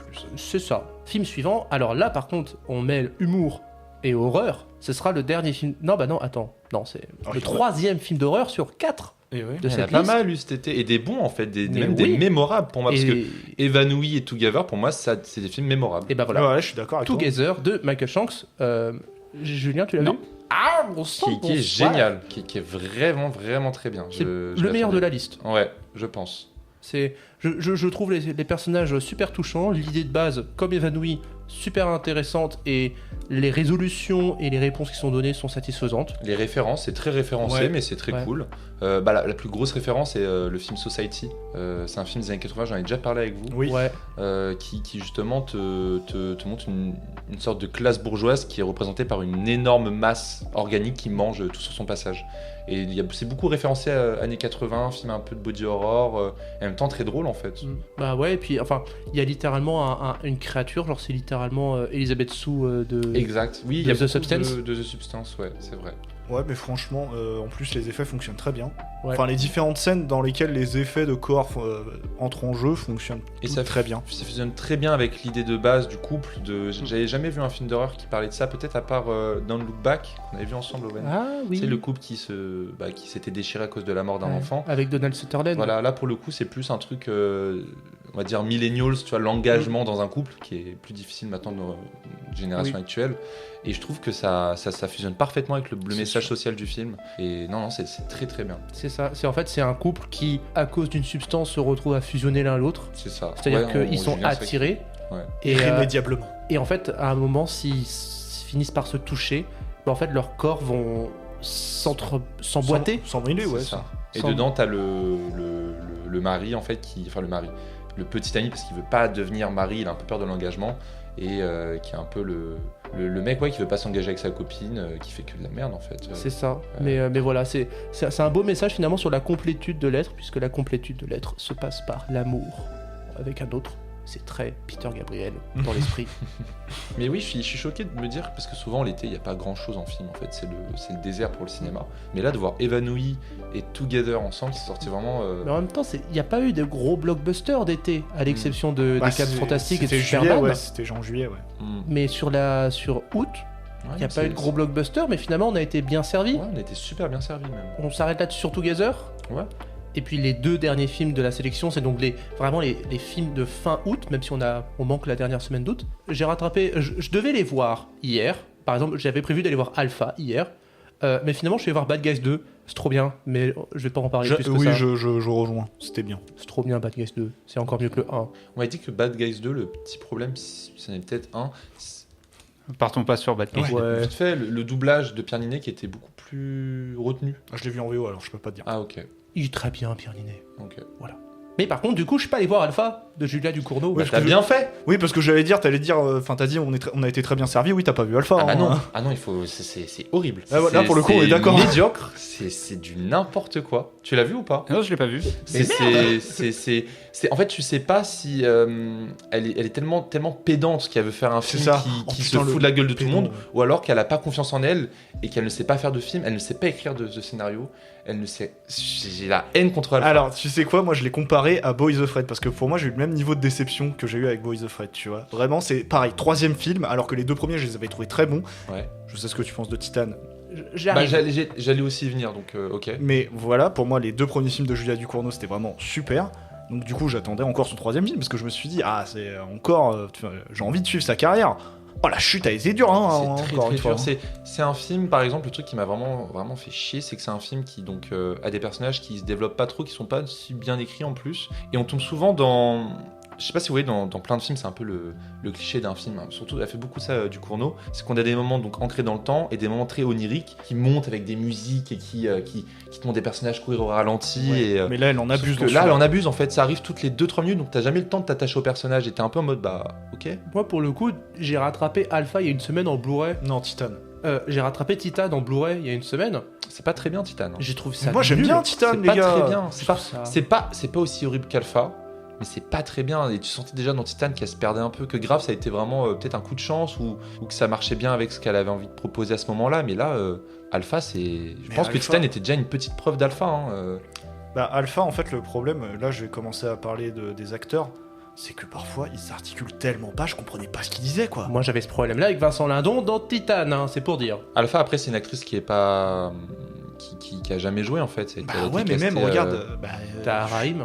Speaker 2: plus.
Speaker 1: C'est ça. Film suivant. Alors là, par contre, on mêle humour et horreur. Ce sera le dernier film. Non, attends. Non, c'est
Speaker 2: Ah,
Speaker 1: le
Speaker 2: je-
Speaker 1: 3e film d'horreur sur 4
Speaker 2: Et ouais.
Speaker 1: de
Speaker 3: Il y en a
Speaker 1: cette
Speaker 3: pas
Speaker 1: liste.
Speaker 3: mal eu cet été, et des bons en fait,
Speaker 1: Mais
Speaker 3: même
Speaker 1: oui.
Speaker 3: des mémorables pour moi, parce que
Speaker 1: Et,
Speaker 3: Évanoui et Together, pour moi, ça, c'est des films mémorables.
Speaker 1: et ben voilà.
Speaker 2: Ouais, je suis d'accord avec toi.
Speaker 1: Together de Michael Shanks. Julien, tu l'as
Speaker 4: Non.
Speaker 1: vu? Ah, bon sang,
Speaker 3: Qui est
Speaker 1: bonsoir.
Speaker 3: génial, qui est vraiment très bien.
Speaker 1: C'est
Speaker 3: Je
Speaker 1: le meilleur de
Speaker 3: l'attendais.
Speaker 1: la liste.
Speaker 3: Ouais, je pense.
Speaker 1: Je trouve les personnages super touchants, l'idée de base, comme évanoui, super intéressante, et les résolutions et les réponses qui sont données sont satisfaisantes.
Speaker 3: Les références, c'est très référencé,
Speaker 2: Ouais.
Speaker 3: mais c'est très
Speaker 1: Ouais.
Speaker 3: cool. La plus grosse référence est le film Society. C'est un film des années 80, j'en ai déjà parlé avec vous.
Speaker 2: Oui.
Speaker 1: Ouais,
Speaker 3: Qui justement te montre une sorte de classe bourgeoise qui est représentée par une énorme masse organique qui mange tout sur son passage. Et c'est beaucoup référencé à années 80, film un peu de body horror, et en même temps très drôle en fait.
Speaker 1: bah ouais, et puis enfin, il y a littéralement une créature, genre c'est littéralement Elisabeth Sue de.
Speaker 3: Exact, oui, il
Speaker 1: De
Speaker 3: y a
Speaker 1: The
Speaker 3: beaucoup
Speaker 1: Substance.
Speaker 3: de The Substance, ouais, c'est vrai.
Speaker 2: Ouais, mais franchement, en plus, les effets fonctionnent très bien.
Speaker 1: Ouais.
Speaker 2: Enfin, les différentes scènes dans lesquelles les effets de corps entrent en jeu fonctionnent
Speaker 3: Et
Speaker 2: toutes
Speaker 3: ça
Speaker 2: très bien.
Speaker 3: Ça fusionne très bien avec l'idée de base du couple. J'avais jamais vu un film d'horreur qui parlait de ça, peut-être à part Don't Look Back, qu'on avait vu ensemble, Owen.
Speaker 1: Ah oui.
Speaker 3: C'est le couple qui s'était déchiré à cause de la mort d'un
Speaker 1: Ouais,
Speaker 3: enfant.
Speaker 1: avec Donald Sutherland.
Speaker 3: Voilà, là pour le coup, c'est plus un truc, on va dire millennials, tu vois, l'engagement dans un couple qui est plus difficile maintenant dans notre génération
Speaker 1: Oui.
Speaker 3: actuelle. Et je trouve que ça fusionne parfaitement avec le
Speaker 2: C'est
Speaker 3: message
Speaker 2: sûr.
Speaker 3: social du film. Et non, c'est très très bien.
Speaker 1: C'est ça. C'est un couple qui, à cause d'une substance, se retrouve à fusionner l'un l'autre.
Speaker 3: C'est ça.
Speaker 1: C'est-à-dire
Speaker 3: Ouais,
Speaker 1: qu'ils sont
Speaker 3: Julien, c'est vrai
Speaker 1: attirés.
Speaker 3: Ouais.
Speaker 1: Et,
Speaker 2: Irrémédiablement.
Speaker 1: et en fait, à un moment, s'ils finissent par se toucher, bah, en fait, leurs corps vont s'emboîter.
Speaker 2: Sans briller,
Speaker 3: C'est
Speaker 2: ouais.
Speaker 3: ça. Et
Speaker 1: Sans-
Speaker 3: dedans, t'as le mari, en fait, enfin le mari, le petit ami, parce qu'il veut pas devenir mari, il a un peu peur de l'engagement, et qui est un peu le mec qui veut pas s'engager avec sa copine, qui fait que de la merde, en fait.
Speaker 1: C'est ça. Mais voilà, c'est un beau message finalement sur la complétude de l'être, puisque la complétude de l'être se passe par l'amour avec un autre. C'est très Peter Gabriel dans l'esprit.
Speaker 3: Mais oui, je suis choqué de me dire, parce que souvent l'été, il n'y a pas grand chose en film, en fait, c'est le désert pour le cinéma. Mais là, de voir Évanoui et Together ensemble, c'est sorti vraiment.
Speaker 1: Mais en même temps, il n'y a pas eu de gros blockbusters d'été, à l'exception des
Speaker 2: Bah,
Speaker 1: 4 Fantastiques et de
Speaker 2: c'était juillet,
Speaker 1: Superman.
Speaker 2: ouais, c'était juillet, ouais.
Speaker 1: Mais sur août, il n'y a pas eu de gros blockbusters, mais finalement, on a été bien servi.
Speaker 3: Ouais, on a été super bien servis même.
Speaker 1: On s'arrête là sur Together.
Speaker 3: Ouais.
Speaker 1: Et puis les 2 derniers films de la sélection, c'est donc vraiment les films de fin août, même si on manque la dernière semaine d'août. J'ai rattrapé, je devais les voir hier. Par exemple, j'avais prévu d'aller voir Alpha hier. Mais finalement, je suis allé voir Bad Guys 2. C'est trop bien, mais je vais pas en parler plus que
Speaker 2: Oui,
Speaker 1: ça.
Speaker 2: je rejoins. C'était bien.
Speaker 1: C'est trop bien, Bad Guys 2. C'est encore mieux que le 1.
Speaker 3: On m'a dit que Bad Guys 2, le petit problème, c'en est peut-être un.
Speaker 4: Partons pas sur Bad Guys.
Speaker 1: Ouais.
Speaker 3: Vite fait, le doublage de Pierre Ninet qui était beaucoup plus retenu.
Speaker 2: Ah, je l'ai vu en VO, alors je peux pas te dire.
Speaker 3: Ah, ok.
Speaker 1: Il est très bien, Pierre Ninet.
Speaker 3: Ok.
Speaker 1: Mais par contre, du coup, je suis pas allé voir Alpha de Julia Ducournau.
Speaker 2: Ouais,
Speaker 3: T'as bien fait.
Speaker 2: Oui, parce que t'allais dire, enfin, t'as dit, on a été très bien servi. Oui, t'as pas vu Alpha.
Speaker 3: Ah bah
Speaker 2: hein.
Speaker 3: non, ah non, il faut, c'est horrible.
Speaker 2: Ah ouais, là, pour le coup, on est d'accord.
Speaker 3: C'est médiocre, c'est du n'importe quoi. Tu l'as vu ou pas?
Speaker 4: Non, je l'ai pas vu.
Speaker 3: En fait, tu sais pas si elle est tellement pédante qu'elle veut faire un
Speaker 2: C'est
Speaker 3: film
Speaker 2: ça.
Speaker 3: qui
Speaker 2: Oh,
Speaker 3: se
Speaker 2: putain,
Speaker 3: fout
Speaker 2: le
Speaker 3: de la gueule de tout le
Speaker 2: pédant.
Speaker 3: monde, ou alors qu'elle a pas confiance en elle et qu'elle ne sait pas faire de film, elle ne sait pas écrire de scénario, elle ne sait. J'ai la haine contre elle.
Speaker 2: Alors, tu sais quoi, moi je l'ai comparé à Boy the Fred, parce que pour moi j'ai eu le même niveau de déception que j'ai eu avec Boy the Fred, tu vois. Vraiment, c'est pareil, 3e film, alors que les 2 premiers je les avais trouvés très bons.
Speaker 3: Ouais.
Speaker 2: Je sais ce que tu penses de Titan.
Speaker 3: Bah,
Speaker 1: J'arrive.
Speaker 3: j'allais aussi y venir, donc ok.
Speaker 2: Mais voilà, pour moi les 2 premiers films de Julia Ducournau c'était vraiment super. Donc du coup j'attendais encore son 3e film, parce que je me suis dit, ah c'est encore, j'ai envie de suivre sa carrière. Oh la chute a été dure, hein,
Speaker 3: C'est très
Speaker 2: encore
Speaker 3: très
Speaker 2: une fois.
Speaker 3: dur. C'est un film, par exemple, le truc qui m'a vraiment fait chier, c'est que c'est un film qui donc a des personnages qui se développent pas trop, qui sont pas si bien écrits en plus, et on tombe souvent dans. Je sais pas si vous voyez, dans plein de films, c'est un peu le cliché d'un film, hein. Surtout, elle fait beaucoup ça du Ducournau, c'est qu'on a des moments donc ancrés dans le temps et des moments très oniriques qui montent avec des musiques et qui te montrent des personnages courir au ralenti.
Speaker 2: Ouais,
Speaker 3: Et,
Speaker 2: mais là elle en abuse.
Speaker 3: sauf que
Speaker 2: dans
Speaker 3: là, elle
Speaker 2: celui-là.
Speaker 3: en abuse en fait, ça arrive toutes les 2-3 minutes, donc t'as jamais le temps de t'attacher au personnage et t'es un peu en mode bah ok.
Speaker 1: Moi, pour le coup, j'ai rattrapé Alpha il y a une semaine en Blu-ray.
Speaker 2: Non, Titan.
Speaker 1: J'ai rattrapé Titan en Blu-ray il y a une semaine.
Speaker 3: C'est pas très bien Titan. hein.
Speaker 1: J'ai trouvé ça
Speaker 2: Moi j'aime
Speaker 1: nul.
Speaker 2: bien Titan,
Speaker 3: C'est
Speaker 2: les
Speaker 3: pas
Speaker 2: gars.
Speaker 3: très bien. C'est pas,
Speaker 1: Ça.
Speaker 3: c'est pas aussi horrible qu'Alpha, mais c'est pas très bien. Et tu sentais déjà dans Titan qu'elle se perdait un peu, que grave ça a été vraiment peut-être un coup de chance ou que ça marchait bien avec ce qu'elle avait envie de proposer à ce moment-là. Mais là, Alpha, c'est. Je
Speaker 2: Mais
Speaker 3: pense que
Speaker 2: Alpha-
Speaker 3: Titan était déjà une petite preuve d'Alpha. hein.
Speaker 2: Bah Alpha en fait le problème, là je vais commencer à parler des acteurs. c'est que parfois ils s'articulent tellement pas, je comprenais pas ce qu'ils disaient quoi.
Speaker 1: Moi j'avais ce problème-là avec Vincent Lindon dans Titane, hein, c'est pour dire.
Speaker 3: Alpha, après, c'est une actrice qui est pas. Qui a jamais joué en fait.
Speaker 2: Bah ouais, mais même, regarde.
Speaker 1: T'as Raïm.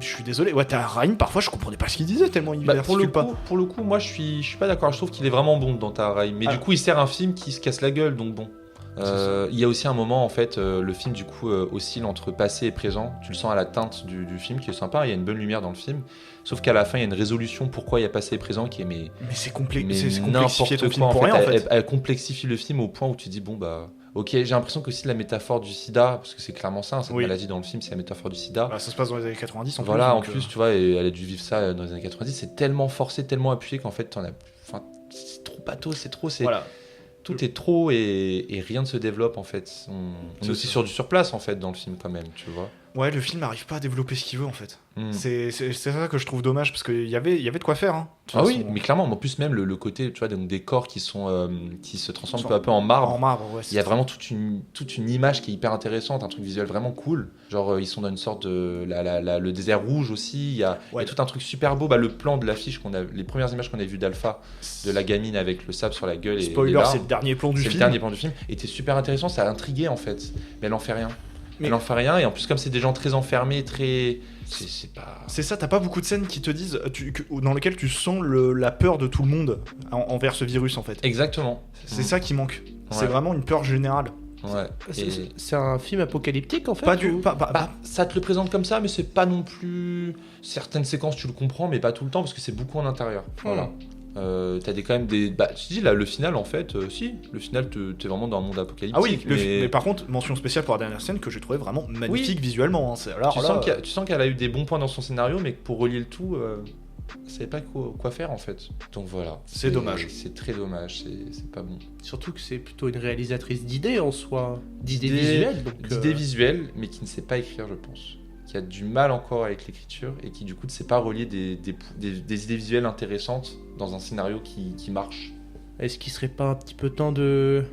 Speaker 2: Je suis désolé, ouais, t'as Rahim, parfois je comprenais pas ce qu'il disait tellement il articule pas.
Speaker 3: Pour le coup, moi je suis pas d'accord. Je trouve qu'il est vraiment bon dans Tahar Rahim. Mais du coup, il sert un film qui se casse la gueule, donc bon. Il y a aussi un moment en fait, le film du coup oscille entre passé et présent. Tu le sens à la teinte du film qui est sympa. Il y a une bonne lumière dans le film. Sauf qu'à la fin, il y a une résolution pourquoi il y a passé et présent qui est
Speaker 2: Mais c'est complexifié
Speaker 3: n'importe
Speaker 2: ton film
Speaker 3: quoi.
Speaker 2: pour rien en fait.
Speaker 3: Elle complexifie le film au point où tu dis bon bah. Ok, j'ai l'impression que aussi la métaphore du sida, parce que c'est clairement ça, cette maladie dans le film, c'est la métaphore du sida.
Speaker 2: Bah, ça se passe dans les années 90 en plus.
Speaker 3: Voilà, en plus, tu vois, et elle a dû vivre ça dans les années 90, c'est tellement forcé, tellement appuyé qu'en fait, c'est trop pathos, voilà. Tout est trop et rien ne se développe en fait. On est aussi sur du surplace en fait dans le film quand même, tu vois.
Speaker 2: Ouais, le film n'arrive pas à développer ce qu'il veut en fait. C'est ça que je trouve dommage parce qu'il y avait de quoi faire. Hein,
Speaker 3: oui, mais clairement, en plus même le côté, tu vois, donc des corps qui se transforment peu à peu en marbre.
Speaker 2: En marbre, ouais.
Speaker 3: Il y a vraiment toute une image qui est hyper intéressante, un truc visuel vraiment cool. Genre ils sont dans une sorte de le désert rouge aussi. Il y a tout un truc super beau. Bah, le plan de l'affiche les premières images qu'on a vues d'Alpha, de la gamine avec le sable sur la gueule.
Speaker 2: Spoiler, c'est le dernier plan du film.
Speaker 3: C'est le dernier plan du film. Et c'était super intéressant, ça a intrigué en fait. Mais elle en fait rien. Elle en fait rien, et en plus comme c'est des gens très enfermés, c'est pas...
Speaker 2: C'est ça, t'as pas beaucoup de scènes qui te disent dans lesquelles tu sens la peur de tout le monde envers ce virus en fait.
Speaker 3: Exactement.
Speaker 2: C'est ça qui manque. Ouais. C'est vraiment une peur générale.
Speaker 3: Ouais.
Speaker 1: C'est un film apocalyptique en fait.
Speaker 3: Ça te le présente comme ça, mais c'est pas non plus... Certaines séquences tu le comprends, mais pas tout le temps, parce que c'est beaucoup en intérieur. Voilà. T'as quand même des. Bah, tu dis là, le final en fait, le final, t'es vraiment dans un monde apocalyptique.
Speaker 2: Ah oui, mais par contre, mention spéciale pour la dernière scène que j'ai trouvé vraiment magnifique visuellement. Hein.
Speaker 3: Tu sens qu'elle a eu des bons points dans son scénario, mais que pour relier le tout, elle savait pas quoi faire en fait. Donc voilà.
Speaker 2: C'est dommage.
Speaker 3: C'est très dommage, c'est pas bon.
Speaker 1: Surtout que c'est plutôt une réalisatrice d'idées en soi, d'idées visuelles.
Speaker 3: D'idées visuelles, mais qui ne sait pas écrire, je pense. Qui a du mal encore avec l'écriture et qui du coup ne sait pas relier des idées visuelles intéressantes dans un scénario qui marche.
Speaker 1: Est-ce qu'il serait pas un petit peu temps de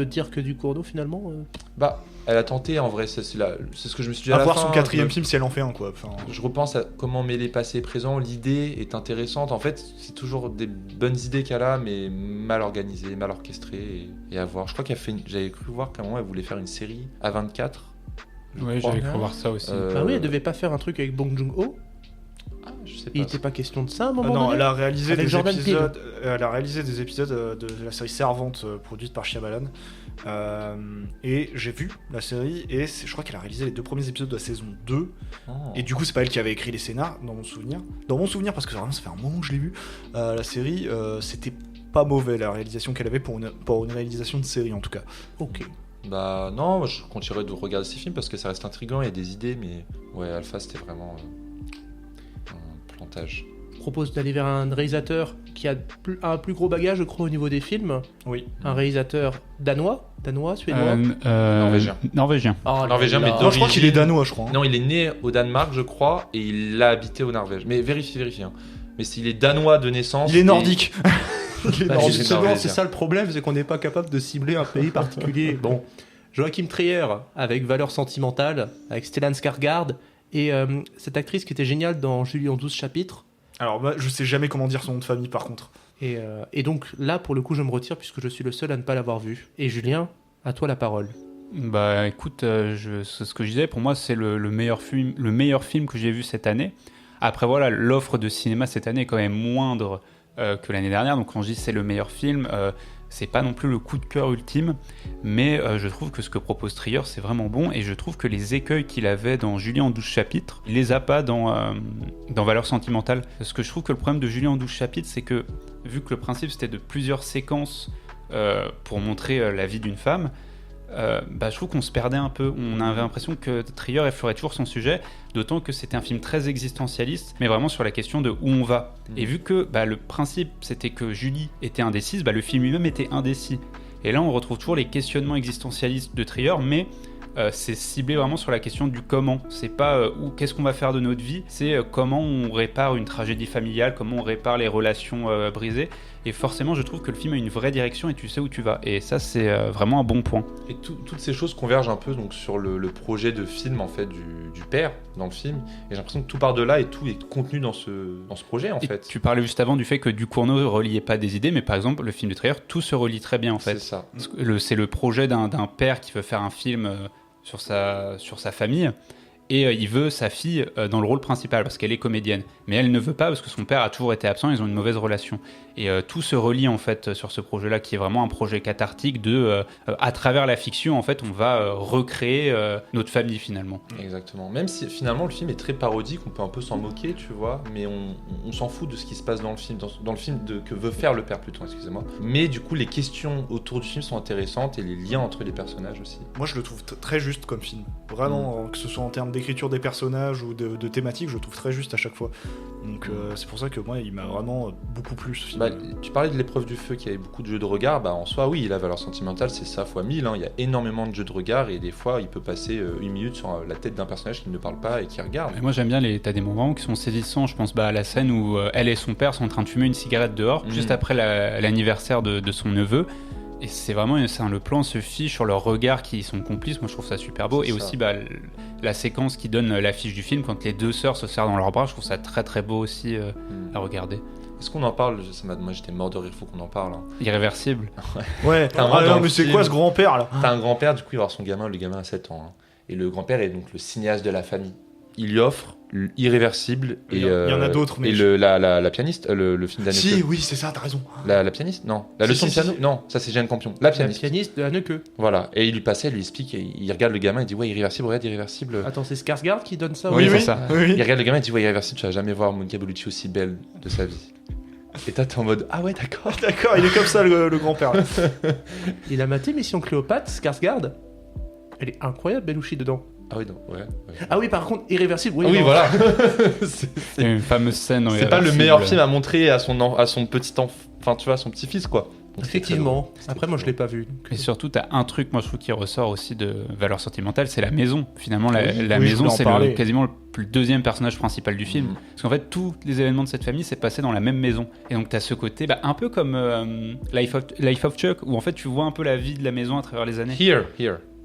Speaker 1: dire que du cours d'eau finalement
Speaker 3: Bah, elle a tenté en vrai, c'est ce que je me suis dit à la fin.
Speaker 2: Avoir son quatrième film si elle en fait un quoi. Enfin...
Speaker 3: Je repense à comment mêler passé et présent, l'idée est intéressante. En fait, c'est toujours des bonnes idées qu'elle a, mais mal organisées, mal orchestrées et à voir. Je crois j'avais cru voir qu'à un moment elle voulait faire une série à 24.
Speaker 4: Ouais, j'avais cru voir ça aussi.
Speaker 1: Ah oui, elle devait pas faire un truc avec Bong Joon-ho.
Speaker 3: Je sais pas.
Speaker 1: Il était pas question de ça à un moment
Speaker 2: non,
Speaker 1: donné.
Speaker 2: elle a réalisé
Speaker 1: avec
Speaker 2: des épisodes. Elle a réalisé des épisodes de la série Servante produite par Shyamalan. Et j'ai vu la série et je crois qu'elle a réalisé les 2 premiers épisodes de la saison 2. Oh. Et du coup, c'est pas elle qui avait écrit les scénars dans mon souvenir. Dans mon souvenir, parce que vraiment, ça fait un moment que je l'ai vu. La série, c'était pas mauvais la réalisation qu'elle avait pour une réalisation de série en tout cas.
Speaker 1: Ok.
Speaker 3: Bah non, moi, je continuerai de regarder ces films parce que ça reste intriguant, il y a des idées, mais ouais, Alpha c'était vraiment un plantage.
Speaker 1: Je propose d'aller vers un réalisateur qui a un plus gros bagage, je crois, au niveau des films.
Speaker 2: Oui.
Speaker 1: Un réalisateur danois, suédois.
Speaker 4: Norvégien.
Speaker 1: Oh,
Speaker 3: Norvégien, mais
Speaker 2: je crois qu'il est danois, je crois.
Speaker 3: Non, il est né au Danemark, je crois, et il a habité au Norvège. Mais vérifie. Hein. Mais s'il est danois de naissance.
Speaker 2: Il est nordique.
Speaker 1: Justement, c'est ça le problème, c'est qu'on n'est pas capable de cibler un pays particulier. Bon, Joachim Trier avec Valeurs sentimentales, avec Stellan Skarsgård et cette actrice qui était géniale dans Julie en 12 chapitres.
Speaker 2: Alors, je sais jamais comment dire son nom de famille par contre.
Speaker 1: Et donc là, pour le coup, je me retire puisque je suis le seul à ne pas l'avoir vu. Et Julien, à toi la parole.
Speaker 4: Bah écoute, c'est ce que je disais, pour moi c'est le meilleur film que j'ai vu cette année. Après voilà, l'offre de cinéma cette année est quand même moindre que l'année dernière, donc quand je dis c'est le meilleur film, c'est pas non plus le coup de cœur ultime, mais je trouve que ce que propose Trier c'est vraiment bon, et je trouve que les écueils qu'il avait dans Julie en 12 chapitres, il les a pas dans Valeurs sentimentales. Parce que je trouve que le problème de Julie en 12 chapitres, c'est que vu que le principe c'était de plusieurs séquences pour montrer la vie d'une femme, je trouve qu'on se perdait un peu. On avait l'impression que Trier effleurait toujours son sujet, d'autant que c'était un film très existentialiste, mais vraiment sur la question de où on va. Et vu que le principe c'était que Julie était indécise, le film lui-même était indécis. Et là on retrouve toujours les questionnements existentialistes de Trier, mais c'est ciblé vraiment sur la question du comment. C'est pas qu'est-ce qu'on va faire de notre vie, c'est comment on répare une tragédie familiale, comment on répare les relations brisées. Et forcément, je trouve que le film a une vraie direction et tu sais où tu vas. Et ça, c'est vraiment un bon point.
Speaker 3: Et toutes ces choses convergent un peu donc, sur le projet de film en fait, du père dans le film. Et j'ai l'impression que tout part de là et tout est contenu dans ce projet en fait.
Speaker 4: Tu parlais juste avant du fait que Ducournau ne reliait pas des idées, mais par exemple, le film de Trier, tout se relie très bien en fait.
Speaker 3: C'est ça.
Speaker 4: C'est le projet d'un père qui veut faire un film sur sa famille. Et il veut sa fille dans le rôle principal parce qu'elle est comédienne. Mais elle ne veut pas parce que son père a toujours été absent, ils ont une mauvaise relation. Et tout se relie en fait sur ce projet-là qui est vraiment un projet cathartique de, à travers la fiction, en fait, on va recréer notre famille finalement.
Speaker 3: Exactement. Même si finalement le film est très parodique, on peut un peu s'en moquer, tu vois, mais on s'en fout de ce qui se passe dans le film, dans le film que veut faire le père plutôt, excusez-moi. Mais du coup, les questions autour du film sont intéressantes et les liens entre les personnages aussi.
Speaker 2: Moi, je le trouve très juste comme film. Vraiment, que ce soit en termes d'écriture des personnages ou de thématiques, je le trouve très juste à chaque fois. Donc c'est pour ça que moi, il m'a vraiment beaucoup plu ce film.
Speaker 3: Tu parlais de l'épreuve du feu qui avait beaucoup de jeux de regard, en soi oui, la valeur sentimentale c'est ça fois 1000, hein. Il y a énormément de jeux de regard et des fois il peut passer une minute sur la tête d'un personnage qui ne parle pas et qui regarde.
Speaker 4: Et moi j'aime bien t'as des moments qui sont saisissants, je pense à la scène où elle et son père sont en train de fumer une cigarette dehors, juste après l'anniversaire de son neveu. Et c'est vraiment le plan se fiche sur leurs regards qui sont complices. Moi, je trouve ça super beau. Et aussi, la séquence qui donne l'affiche du film quand les deux sœurs se serrent dans leurs bras, je trouve ça très très beau aussi à regarder.
Speaker 3: Est-ce qu'on en parle ? Moi, j'étais mort de rire, faut qu'on en parle. Hein.
Speaker 4: Irréversible.
Speaker 2: Ouais. Mais c'est quoi ce grand-père là ?
Speaker 3: T'as un grand-père, du coup, il va voir son gamin. Le gamin a 7 ans. Hein. Et le grand-père est donc le cinéaste de la famille. Il lui offre Irréversible et
Speaker 2: il y en a d'autres, mais
Speaker 3: et la pianiste, le film d'Anneke.
Speaker 2: Si, oui, c'est ça, t'as raison.
Speaker 3: La pianiste, non, la leçon de piano, non, ça c'est Jeanne Campion. La pianiste
Speaker 1: de Anneke.
Speaker 3: Voilà, et il lui passait, elle lui explique, et il regarde le gamin, il dit ouais Irréversible, regarde Irréversible.
Speaker 1: Attends, c'est Skarsgård qui donne ça?
Speaker 4: Oui, c'est ça.
Speaker 2: Oui.
Speaker 3: Il regarde le gamin, il dit ouais Irréversible, tu vas jamais voir Monica Bellucci aussi belle de sa vie. Et t'es en mode ah ouais d'accord.
Speaker 2: D'accord, il est comme ça le grand-père. Là.
Speaker 1: Il a maté Mission Cléopâtre, Skarsgård. Elle est incroyable, Bellucci dedans.
Speaker 3: Ah oui, non, ouais.
Speaker 1: Ah oui, par contre, Irréversible. Oui,
Speaker 3: ah oui,
Speaker 1: non.
Speaker 3: voilà.
Speaker 4: C'est une fameuse scène dans
Speaker 3: C'est pas le meilleur film à montrer à son petit enfant, enfin tu vois, son petit-fils quoi. Donc,
Speaker 1: effectivement. Après, moi, je l'ai pas vu.
Speaker 4: Et surtout, t'as un truc, moi je trouve qui ressort aussi de valeur sentimentale, c'est la maison. Finalement, la
Speaker 2: oui,
Speaker 4: maison, c'est quasiment le deuxième personnage principal du film.
Speaker 3: Mmh.
Speaker 4: Parce qu'en fait, tous les événements de cette famille s'est passé dans la même maison. Et donc, t'as ce côté, un peu comme Life of Chuck, où en fait, tu vois un peu la vie de la maison à travers les années.
Speaker 3: Here.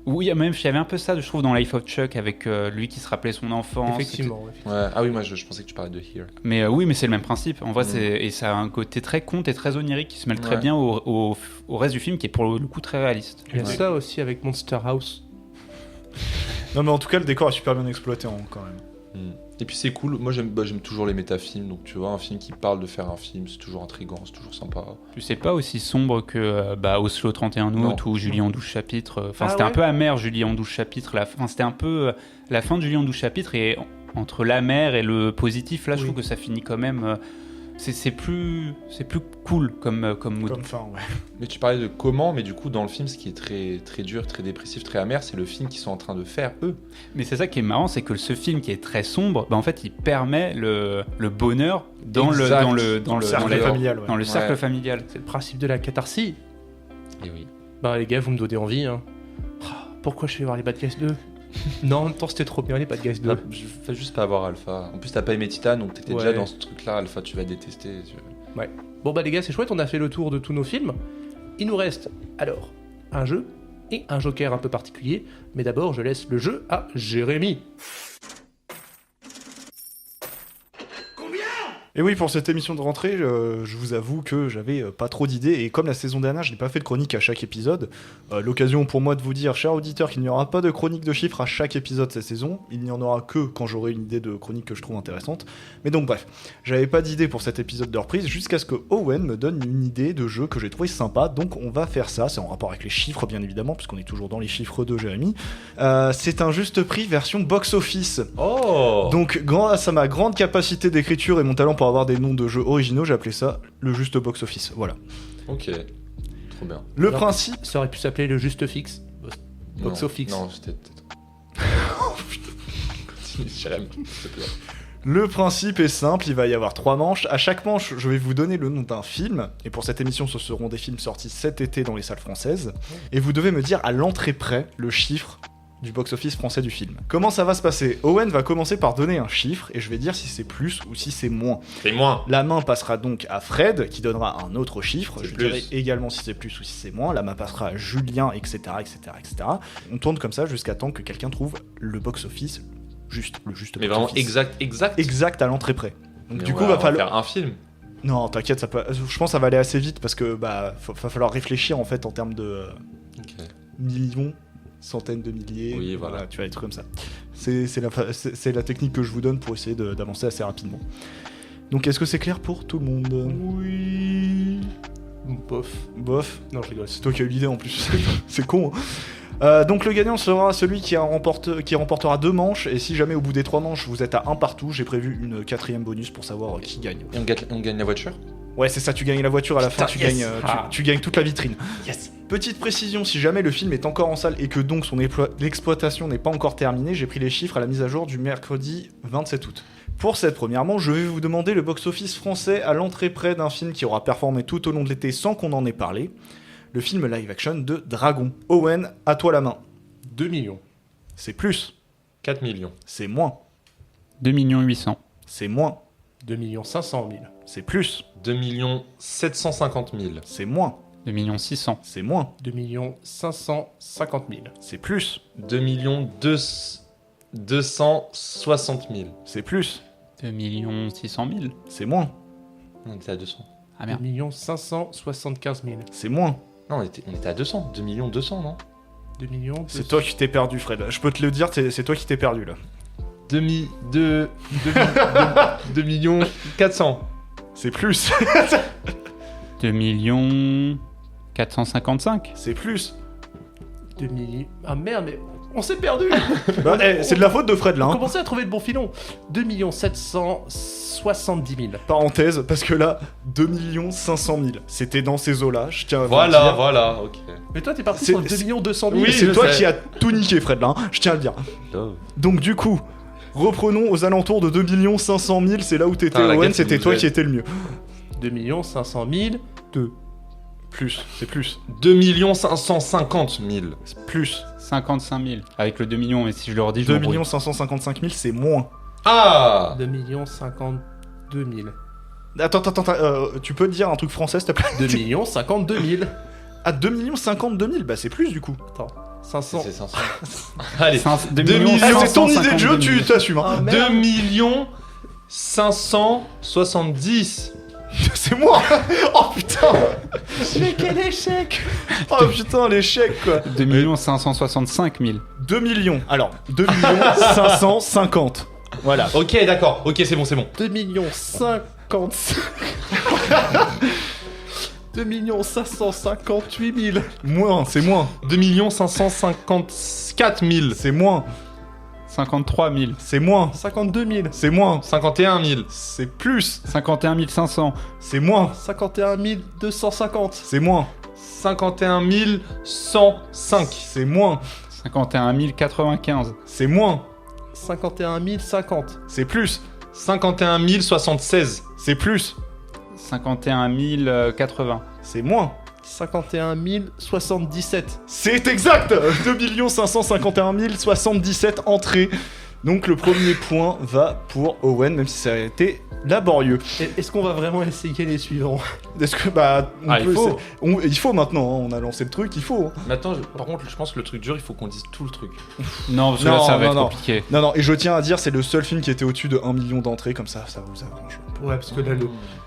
Speaker 4: Oui, même, il y avait un peu ça, je trouve, dans Life of Chuck, avec lui qui se rappelait son enfance.
Speaker 1: Effectivement.
Speaker 3: Ouais. Ah oui, moi je pensais que tu parlais de Here.
Speaker 4: Mais oui, mais c'est le même principe. En vrai, et ça a un côté très conte et très onirique qui se mêle très bien au reste du film, qui est pour le coup très réaliste.
Speaker 1: Il y a ça aussi avec Monster House.
Speaker 2: Non, mais en tout cas, le décor est super bien exploité quand même.
Speaker 3: Et puis c'est cool, moi j'aime toujours les métafilms, donc tu vois, un film qui parle de faire un film, c'est toujours intriguant, c'est toujours sympa.
Speaker 4: Tu sais pas aussi sombre que Oslo 31 août ou Julie en 12 chapitres. Enfin, c'était un peu amer, Julie en 12 chapitres. C'était un peu la fin de Julie en 12 chapitres, et entre l'amer et le positif, là, je trouve que ça finit quand même. C'est plus cool comme mood.
Speaker 2: Comme fin, ouais.
Speaker 3: Mais tu parlais de comment, mais du coup dans le film ce qui est très, très dur, très dépressif, très amer, c'est le film qu'ils sont en train de faire eux.
Speaker 4: Mais c'est ça qui est marrant, c'est que ce film qui est très sombre, en fait il permet le bonheur dans le
Speaker 2: cercle familial. Ouais.
Speaker 4: Dans le cercle familial.
Speaker 1: C'est le principe de la catharsis.
Speaker 3: Et oui.
Speaker 1: Les gars, vous me donnez envie. Hein. Pourquoi je vais voir les Bad Guys 2 ? Non, en même temps, c'était trop bien les Bad Guys 2.
Speaker 3: Fais juste pas avoir Alpha. En plus, t'as pas aimé Titan, donc t'étais déjà dans ce truc-là. Alpha, tu vas détester.
Speaker 1: Ouais. Bon, les gars, c'est chouette, on a fait le tour de tous nos films. Il nous reste alors un jeu et un joker un peu particulier. Mais d'abord, je laisse le jeu à Jérémy.
Speaker 2: Et oui, pour cette émission de rentrée, je vous avoue que j'avais pas trop d'idées, et comme la saison dernière, je n'ai pas fait de chronique à chaque épisode, l'occasion pour moi de vous dire, chers auditeurs, qu'il n'y aura pas de chronique de chiffres à chaque épisode cette saison, il n'y en aura que quand j'aurai une idée de chronique que je trouve intéressante. Mais donc bref, j'avais pas d'idée pour cet épisode de reprise, jusqu'à ce que Owen me donne une idée de jeu que j'ai trouvé sympa, donc on va faire ça, c'est en rapport avec les chiffres bien évidemment, puisqu'on est toujours dans les chiffres de Jérémy. C'est un juste prix version box-office.
Speaker 3: Oh.
Speaker 2: Donc grâce à ma grande capacité d'écriture et mon talent pour avoir des noms de jeux originaux, j'ai appelé ça le juste box-office. Voilà.
Speaker 3: Ok, trop bien.
Speaker 2: Le principe...
Speaker 1: Ça aurait pu s'appeler le juste fixe. Box-office.
Speaker 3: Non, c'était... Continue, Jérémy, s'il te plaît.
Speaker 2: Le principe est simple, il va y avoir 3 manches. À chaque manche, je vais vous donner le nom d'un film. Et pour cette émission, ce seront des films sortis cet été dans les salles françaises. Et vous devez me dire à l'entrée près le chiffre du box-office français du film. Comment ça va se passer? Owen va commencer par donner un chiffre et je vais dire si c'est plus ou si c'est moins.
Speaker 3: C'est moins.
Speaker 2: La main passera donc à Fred qui donnera un autre chiffre.
Speaker 3: C'est
Speaker 2: Je
Speaker 3: plus.
Speaker 2: dirai également si c'est plus ou si c'est moins. La main passera à Julien, etc., etc., etc. On tourne comme ça jusqu'à temps que quelqu'un trouve le box-office juste, le juste
Speaker 3: Mais vraiment
Speaker 2: box-office.
Speaker 3: exact.
Speaker 2: Exact à l'entrée près. Donc
Speaker 3: Mais
Speaker 2: du
Speaker 3: on
Speaker 2: coup,
Speaker 3: va
Speaker 2: va falloir...
Speaker 3: faire un film.
Speaker 2: Non, t'inquiète, je pense que ça va aller assez vite parce que va falloir réfléchir en fait en termes de
Speaker 3: Ok.
Speaker 2: millions, centaines de milliers.
Speaker 3: Oui, voilà.
Speaker 2: Tu vas être comme ça. C'est la technique que je vous donne pour essayer d'avancer assez rapidement. Donc est-ce que c'est clair pour tout le monde?
Speaker 1: Oui. Bof.
Speaker 2: Bof.
Speaker 1: Non, je rigole.
Speaker 2: C'est toi qui as eu l'idée en plus. C'est con. Hein. Donc le gagnant sera celui qui remportera 2 manches, et si jamais au bout des 3 manches vous êtes à 1 partout, j'ai prévu une 4ème bonus pour savoir qui gagne.
Speaker 3: Et on gagne la voiture?
Speaker 2: Ouais, c'est ça, tu gagnes la voiture à la fin,
Speaker 3: Putain,
Speaker 2: tu
Speaker 3: yes.
Speaker 2: gagnes, tu gagnes toute la vitrine.
Speaker 3: Yes.
Speaker 2: Petite précision, si jamais le film est encore en salle et que donc son exploitation n'est pas encore terminée, j'ai pris les chiffres à la mise à jour du mercredi 27 août. Pour cette première manche, je vais vous demander le box-office français à l'entrée près d'un film qui aura performé tout au long de l'été sans qu'on en ait parlé. Le film live-action de Dragon. Owen, à toi la main.
Speaker 1: 2 millions.
Speaker 2: C'est plus.
Speaker 3: 4 millions.
Speaker 2: C'est moins.
Speaker 4: 2 800 000.
Speaker 2: C'est moins.
Speaker 1: 2 500 000.
Speaker 2: C'est plus.
Speaker 3: 2 750 000.
Speaker 2: C'est moins.
Speaker 4: 2 600 000.
Speaker 2: C'est moins.
Speaker 1: 2 550 000.
Speaker 2: C'est plus.
Speaker 3: 2 260 000.
Speaker 2: C'est plus.
Speaker 4: 2 600 000.
Speaker 2: C'est moins.
Speaker 3: On était à 200.
Speaker 4: Ah
Speaker 1: 2
Speaker 4: merde.
Speaker 1: 575 000.
Speaker 2: C'est moins.
Speaker 3: Non, on était à 200. 2 200 non?
Speaker 1: 2 millions.
Speaker 2: C'est toi qui t'es perdu, Fred. Je peux te le dire, c'est toi qui t'es perdu là.
Speaker 3: 2 millions 400.
Speaker 2: C'est plus.
Speaker 4: 2 455 000.
Speaker 2: C'est plus.
Speaker 1: 2 millions. Ah merde, mais on s'est perdu.
Speaker 2: Bah, c'est de la faute de Fred là.
Speaker 1: On
Speaker 2: Hein.
Speaker 1: commençait à trouver le bon filon. 2 770 000.
Speaker 2: Parenthèse, parce que là, 2 500 000. C'était dans ces eaux-là. Je tiens à vous le dire.
Speaker 3: Voilà, ok.
Speaker 1: Mais toi, t'es parti
Speaker 2: C'est-
Speaker 1: sur le 2 200 000.
Speaker 3: Oui,
Speaker 2: C'est
Speaker 3: je
Speaker 2: toi
Speaker 3: sais.
Speaker 2: qui as tout niqué, Fred là. Hein. Je tiens à le dire.
Speaker 3: Love.
Speaker 2: Donc du coup, reprenons aux alentours de 2 500 000. C'est là où t'étais,
Speaker 3: Putain, la
Speaker 2: Owen.
Speaker 3: gueule,
Speaker 2: C'était
Speaker 3: vous
Speaker 2: toi
Speaker 3: êtes-
Speaker 2: qui étais le mieux.
Speaker 1: 2 500 000.
Speaker 2: 2. Plus. C'est plus.
Speaker 3: 2 550 000.
Speaker 2: C'est plus.
Speaker 4: 55 000. Avec le 2 millions, et si je le redis, je
Speaker 2: 2
Speaker 4: m'embrouille.
Speaker 2: 555 000, c'est moins.
Speaker 3: Ah
Speaker 1: 2 52 000.
Speaker 2: Attends, tu peux te dire un truc français, s'il te plaît?
Speaker 1: 2 52 000.
Speaker 2: À 2 52 000, bah c'est plus du coup.
Speaker 1: Attends. 500.
Speaker 3: C'est 500. Allez,
Speaker 4: 2
Speaker 3: 2
Speaker 4: millions
Speaker 3: millions,
Speaker 2: c'est ton idée de jeu,
Speaker 4: 552
Speaker 2: tu
Speaker 4: 000.
Speaker 2: t'assumes. Hein.
Speaker 1: Ah,
Speaker 3: 2
Speaker 1: merde.
Speaker 3: 570.
Speaker 2: C'est moi. Oh putain.
Speaker 1: Mais quel échec.
Speaker 2: Oh putain, l'échec quoi.
Speaker 4: 2 565 000.
Speaker 2: 2 millions. Alors, 2 550. Voilà.
Speaker 3: Ok, d'accord. Ok, c'est bon.
Speaker 1: 2 55. 2 558 000.
Speaker 2: Moins, c'est moins.
Speaker 3: 2 554 000.
Speaker 2: C'est moins.
Speaker 4: 53 000.
Speaker 2: C'est moins.
Speaker 1: 52 000.
Speaker 2: C'est moins.
Speaker 3: 51 000.
Speaker 2: C'est plus.
Speaker 4: 51 500.
Speaker 2: C'est moins.
Speaker 1: 51 250.
Speaker 2: C'est moins.
Speaker 3: 51 105.
Speaker 2: C'est moins.
Speaker 4: 51 095.
Speaker 2: C'est moins.
Speaker 1: 51 050.
Speaker 2: C'est plus.
Speaker 3: 51 076.
Speaker 2: C'est plus.
Speaker 4: 51 080.
Speaker 2: C'est moins.
Speaker 1: 51 077.
Speaker 2: C'est exact. 2 551 077 entrées. Donc le premier point va pour Owen, même si ça a été laborieux.
Speaker 1: Est-ce qu'on va vraiment essayer les suivants?
Speaker 2: Est-ce que bah on
Speaker 3: Ah, il
Speaker 2: peut-
Speaker 3: faut.
Speaker 2: il faut maintenant, hein, on a lancé le truc, il faut. Hein.
Speaker 3: Mais attends, par contre, je pense que le truc dur, il faut qu'on dise tout le truc.
Speaker 4: Non, parce que
Speaker 2: Non,
Speaker 4: là, ça va
Speaker 2: non,
Speaker 4: être
Speaker 2: non.
Speaker 4: compliqué.
Speaker 2: Non, et je tiens à dire, c'est le seul film qui était au-dessus de 1 million d'entrées, comme ça vous arrange.
Speaker 1: Ouais, parce que là,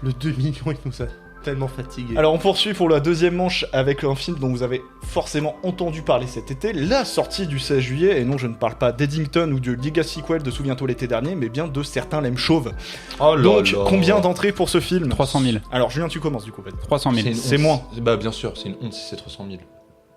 Speaker 1: le 2 millions, il nous a tellement fatigués.
Speaker 2: Alors on poursuit pour la deuxième manche avec un film dont vous avez forcément entendu parler cet été, la sortie du 16 juillet, et non je ne parle pas d'Eddington ou de Legacy Sequel de Souviens-toi l'été dernier, mais bien de Certains l'aiment chauve.
Speaker 3: Oh là
Speaker 2: Donc
Speaker 3: là.
Speaker 2: combien d'entrées pour ce film?
Speaker 4: 300 000.
Speaker 2: Alors Julien tu commences du coup.
Speaker 4: 300 000.
Speaker 3: une
Speaker 2: C'est
Speaker 3: honte.
Speaker 2: moins.
Speaker 3: Bah, bien sûr, c'est une honte si c'est 300 000.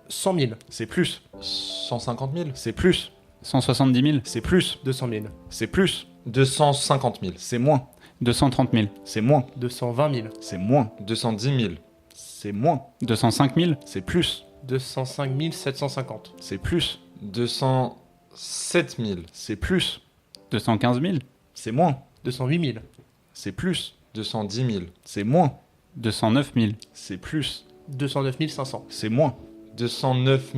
Speaker 1: 100 000.
Speaker 2: C'est plus,
Speaker 3: 150 000.
Speaker 2: c'est plus,
Speaker 4: 170 000.
Speaker 2: c'est plus,
Speaker 1: 200 000.
Speaker 2: c'est plus,
Speaker 3: 250 000.
Speaker 2: c'est moins,
Speaker 4: 230 000.
Speaker 2: c'est moins,
Speaker 1: 220 000.
Speaker 2: c'est moins,
Speaker 3: 210 000.
Speaker 2: c'est moins,
Speaker 4: 205 000.
Speaker 2: c'est plus,
Speaker 1: 205 750.
Speaker 2: c'est plus,
Speaker 3: 207 000.
Speaker 2: c'est plus,
Speaker 4: 215 000.
Speaker 2: c'est moins,
Speaker 1: 208 000.
Speaker 2: c'est plus,
Speaker 3: 210 000.
Speaker 2: c'est moins,
Speaker 4: 209 000.
Speaker 2: c'est plus,
Speaker 1: 209 500.
Speaker 2: c'est moins,
Speaker 3: 209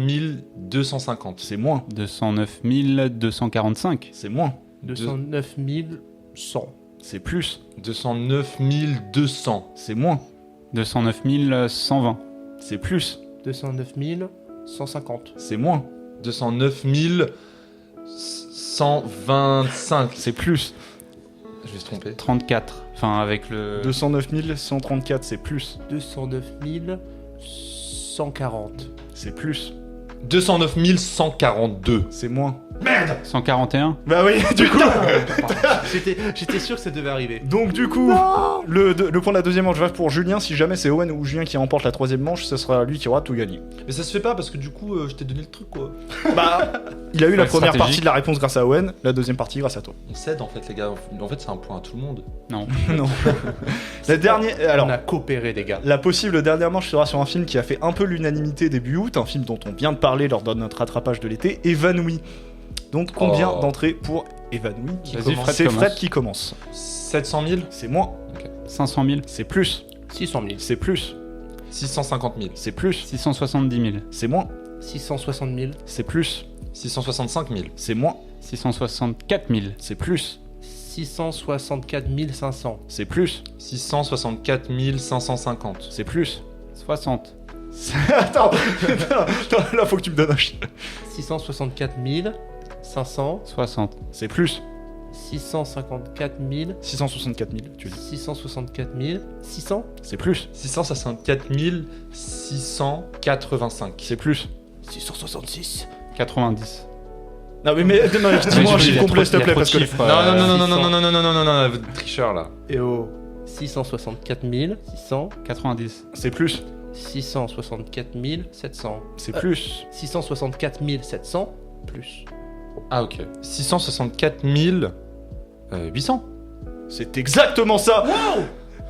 Speaker 3: 250.
Speaker 2: C'est moins.
Speaker 4: 209 245.
Speaker 2: C'est moins.
Speaker 1: 209 100.
Speaker 2: C'est plus.
Speaker 3: 209 200.
Speaker 2: C'est moins.
Speaker 4: 209 120.
Speaker 2: C'est plus.
Speaker 1: 209 150.
Speaker 2: C'est moins.
Speaker 3: 209 125.
Speaker 2: C'est plus.
Speaker 3: Je vais se tromper.
Speaker 4: 34. Enfin, avec le.
Speaker 2: 209 134, c'est plus.
Speaker 1: 209 140.
Speaker 2: C'est plus.
Speaker 3: 209 142.
Speaker 2: C'est moins.
Speaker 4: 141.
Speaker 2: Bah oui, du coup.
Speaker 1: J'étais sûr que ça devait arriver.
Speaker 2: Donc du coup, le point de la deuxième manche va pour Julien. Si jamais c'est Owen ou Julien qui remporte la troisième manche, ce sera lui qui aura tout gagné.
Speaker 3: Mais ça se fait pas parce que du coup, je t'ai donné le truc quoi.
Speaker 2: Bah, il a eu la
Speaker 4: Ouais,
Speaker 2: première
Speaker 4: stratégique.
Speaker 2: partie de la réponse grâce à Owen, la deuxième partie grâce à toi.
Speaker 3: On cède en fait, les gars. En fait, c'est un point à tout le monde.
Speaker 4: Non.
Speaker 2: Non. La dernière. Alors.
Speaker 1: On a coopéré, les gars.
Speaker 2: La possible dernière manche sera sur un film qui a fait un peu l'unanimité début août, un film dont on vient de parler lors de notre rattrapage de l'été, Évanoui. Donc combien
Speaker 3: Oh.
Speaker 2: d'entrées pour Évanoui?
Speaker 4: Vas-y, Fred,
Speaker 2: C'est
Speaker 4: commence.
Speaker 2: Fred qui commence.
Speaker 3: 700 000.
Speaker 2: C'est moins.
Speaker 4: 500 000.
Speaker 2: C'est plus.
Speaker 1: 600 000.
Speaker 2: C'est plus.
Speaker 3: 650 000.
Speaker 2: C'est plus.
Speaker 4: 670 000.
Speaker 2: C'est moins.
Speaker 1: 660 000.
Speaker 2: C'est plus.
Speaker 3: 665 000.
Speaker 2: C'est moins.
Speaker 4: 664 000.
Speaker 2: C'est plus.
Speaker 1: 664 500.
Speaker 2: C'est plus.
Speaker 3: 664 550.
Speaker 2: C'est plus.
Speaker 4: 60.
Speaker 2: Attends, là faut que tu me donnes un chiffre.
Speaker 1: 664 500.
Speaker 4: 60.
Speaker 2: C'est plus.
Speaker 1: 654
Speaker 2: 664 000, tu dis.
Speaker 1: 664 600.
Speaker 2: C'est plus.
Speaker 3: 664 685.
Speaker 2: C'est plus.
Speaker 1: 666.
Speaker 4: 90.
Speaker 2: Non mais dis-moi un chiffre complet s'il te plaît parce que...
Speaker 3: Non, non, non, non, non, non, non, non, non, non, non, tricheur là.
Speaker 1: Et oh. 664 600.
Speaker 4: 90.
Speaker 2: C'est plus.
Speaker 1: 664 700.
Speaker 2: C'est plus.
Speaker 1: 664 700 plus.
Speaker 3: Ah, ok. 664 800.
Speaker 2: C'est exactement ça.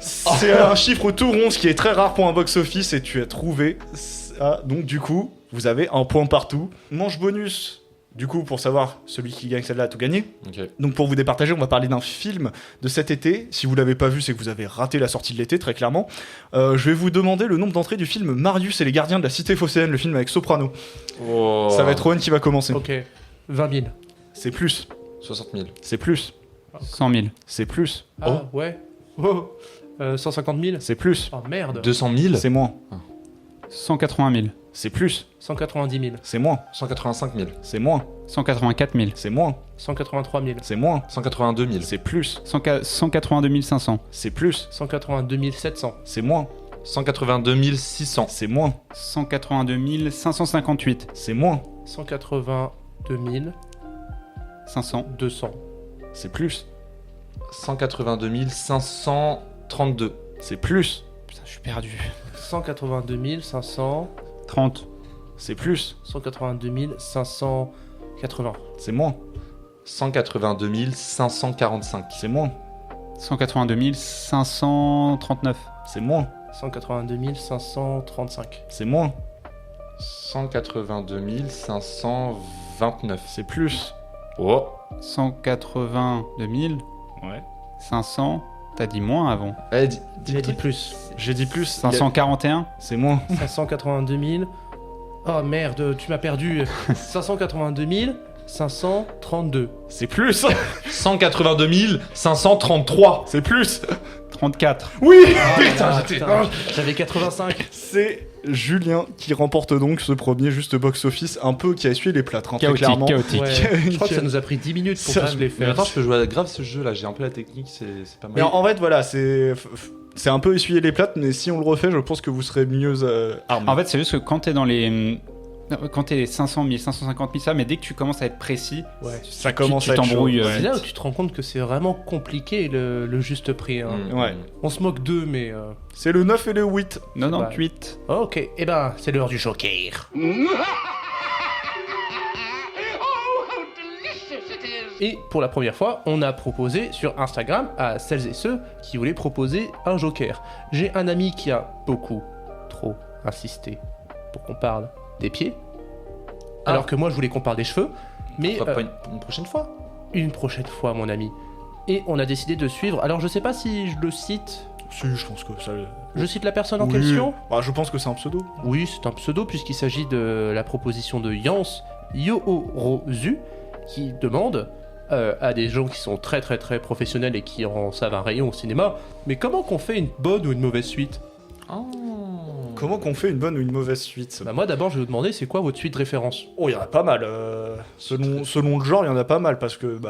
Speaker 2: C'est un chiffre tout rond, ce qui est très rare pour un box-office, et tu as trouvé ça. Donc du coup, vous avez un point partout. Manche bonus, du coup, pour savoir celui qui gagne celle-là a tout gagné.
Speaker 3: Ok.
Speaker 2: Donc pour vous départager, on va parler d'un film de cet été. Si vous l'avez pas vu, c'est que vous avez raté la sortie de l'été, très clairement. Je vais vous demander le nombre d'entrées du film Marius et les gardiens de la cité phocéenne, le film avec Soprano.
Speaker 3: Oh.
Speaker 2: Ça va être Owen qui va commencer.
Speaker 1: Ok. 20 000.
Speaker 2: C'est plus.
Speaker 3: 60 000.
Speaker 2: C'est plus.
Speaker 4: 100 000.
Speaker 2: C'est plus.
Speaker 1: Ah ouais. Oh. 150 000.
Speaker 2: C'est plus.
Speaker 1: Oh merde.
Speaker 3: 200 000.
Speaker 2: C'est moins.
Speaker 4: 180 000.
Speaker 2: C'est plus.
Speaker 1: 190 000.
Speaker 2: C'est moins.
Speaker 3: 185 000.
Speaker 2: C'est moins.
Speaker 4: 184 000.
Speaker 2: C'est moins.
Speaker 1: 183 000.
Speaker 2: C'est moins.
Speaker 3: 182 000.
Speaker 2: C'est plus.
Speaker 4: 182 500.
Speaker 2: C'est plus.
Speaker 1: 182 700.
Speaker 2: C'est moins.
Speaker 3: 182 600.
Speaker 2: C'est moins.
Speaker 4: 182 558.
Speaker 2: C'est moins.
Speaker 1: 182
Speaker 4: 500.
Speaker 1: 200.
Speaker 2: C'est plus.
Speaker 3: 182 532.
Speaker 2: C'est plus.
Speaker 4: Putain, je suis perdu.
Speaker 1: 182 500.
Speaker 4: 30.
Speaker 2: C'est plus.
Speaker 1: 182 580.
Speaker 2: C'est moins.
Speaker 3: 182 545.
Speaker 2: C'est moins.
Speaker 4: 182 539.
Speaker 2: C'est moins.
Speaker 1: 182 535.
Speaker 2: C'est moins.
Speaker 3: 182 529.
Speaker 2: C'est plus.
Speaker 3: Oh.
Speaker 4: 182
Speaker 2: Ouais.
Speaker 4: 500. T'as dit moins avant.
Speaker 3: Eh,
Speaker 1: J'ai dit plus.
Speaker 2: J'ai dit plus.
Speaker 4: 541.
Speaker 2: C'est moins.
Speaker 1: 582 000. Oh merde, tu m'as perdu. 582 532.
Speaker 2: C'est plus.
Speaker 3: 182 533.
Speaker 2: C'est plus.
Speaker 4: 34.
Speaker 2: Oui.
Speaker 1: Putain, j'avais 85.
Speaker 2: C'est Julien qui remporte donc ce premier juste box-office un peu qui a essuyé les plâtres, hein, très
Speaker 4: Chaotique,
Speaker 2: clairement.
Speaker 4: chaotique.
Speaker 1: Ouais, je crois que ça nous a pris 10 minutes pour
Speaker 2: Ça,
Speaker 1: que je les
Speaker 3: Mais
Speaker 1: faire.
Speaker 3: attends, je peux jouer à grave ce jeu là, j'ai un peu la technique, c'est pas mal.
Speaker 2: Mais en fait, voilà, c'est un peu essuyé les plâtres, mais si on le refait, je pense que vous serez mieux armés.
Speaker 4: En fait, c'est juste que quand t'es dans les. Quand t'es 500 000, 550 000, ça, mais dès que tu commences à être précis,
Speaker 1: Ouais.
Speaker 2: ça commence
Speaker 4: tu
Speaker 2: à être chaud.
Speaker 4: t'embrouilles,
Speaker 1: C'est
Speaker 4: ouais.
Speaker 1: là où tu te rends compte que c'est vraiment compliqué le juste prix. Hein.
Speaker 2: Ouais.
Speaker 1: On se moque d'eux, mais.
Speaker 2: C'est le 9 et le 8.
Speaker 4: 98.
Speaker 1: Ok, et ben c'est l'heure du joker. Et pour la première fois, on a proposé sur Instagram à celles et ceux qui voulaient proposer un joker. J'ai un ami qui a beaucoup trop insisté pour qu'on parle des pieds, alors que moi je voulais qu'on parle des cheveux, mais
Speaker 3: Pas une prochaine fois.
Speaker 1: une prochaine fois mon ami. Et on a décidé de suivre, alors je sais pas si je le cite,
Speaker 2: Si, je pense que ça.
Speaker 1: Je cite la personne en
Speaker 2: Oui.
Speaker 1: question.
Speaker 2: Bah, je pense que c'est un pseudo.
Speaker 1: Oui, c'est un pseudo puisqu'il s'agit de la proposition de Jans Yohorozu qui demande à des gens qui sont très très très professionnels et qui en savent un rayon au cinéma, mais comment qu'on fait une bonne ou une mauvaise suite?
Speaker 2: Comment qu'on fait une bonne ou une mauvaise suite?
Speaker 1: Bah moi d'abord je vais vous demander c'est quoi votre suite de référence?
Speaker 2: Oh, il y en a pas mal. Selon le genre, il y en a pas mal parce que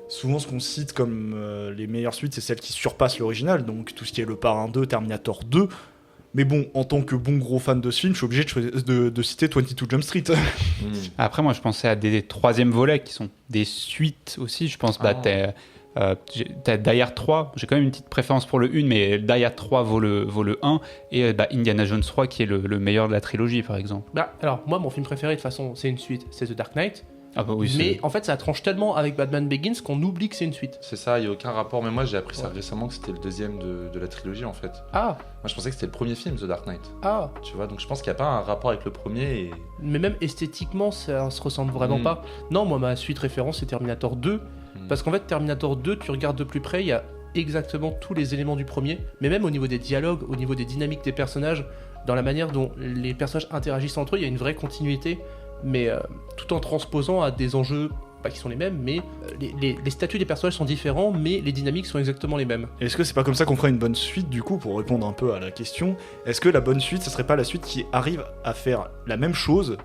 Speaker 2: souvent ce qu'on cite comme les meilleures suites, c'est celles qui surpassent l'original, donc tout ce qui est Le Parrain 2, Terminator 2. Mais bon, en tant que bon gros fan de ce film, je suis obligé de citer 22 Jump Street.
Speaker 4: Après, moi, je pensais à des troisièmes volets qui sont des suites aussi. Je pense, t'as Die Hard 3. J'ai quand même une petite préférence pour le 1, mais Die Hard 3 vaut le 1. Et Indiana Jones 3 qui est le meilleur de la trilogie, par exemple.
Speaker 1: Bah alors moi mon film préféré de toute façon c'est une suite, c'est The Dark Knight.
Speaker 4: Ah bah oui,
Speaker 1: Mais en fait ça tranche tellement avec Batman Begins qu'on oublie que c'est une suite.
Speaker 3: C'est ça, il n'y a aucun rapport. Mais moi, j'ai appris ça récemment que c'était le deuxième de la trilogie en fait.
Speaker 1: Ah,
Speaker 3: Moi, je pensais que c'était le premier film, The Dark Knight.
Speaker 1: ah.
Speaker 3: Tu vois, donc je pense qu'il n'y a pas un rapport avec le premier. Et...
Speaker 1: Mais même esthétiquement ça se ressemble vraiment pas. Non, moi ma suite référence c'est Terminator 2. Parce qu'en fait Terminator 2 tu regardes de plus près, il y a exactement tous les éléments du premier. Mais même au niveau des dialogues, au niveau des dynamiques des personnages, dans la manière dont les personnages interagissent entre eux, il y a une vraie continuité. Mais tout en transposant à des enjeux pas qui sont les mêmes, mais les statuts des personnages sont différents, mais les dynamiques sont exactement les mêmes.
Speaker 2: Est-ce que c'est pas comme ça qu'on ferait une bonne suite, du coup, pour répondre un peu à la question? Est-ce que la bonne suite, ce serait pas la suite qui arrive à faire la même chose,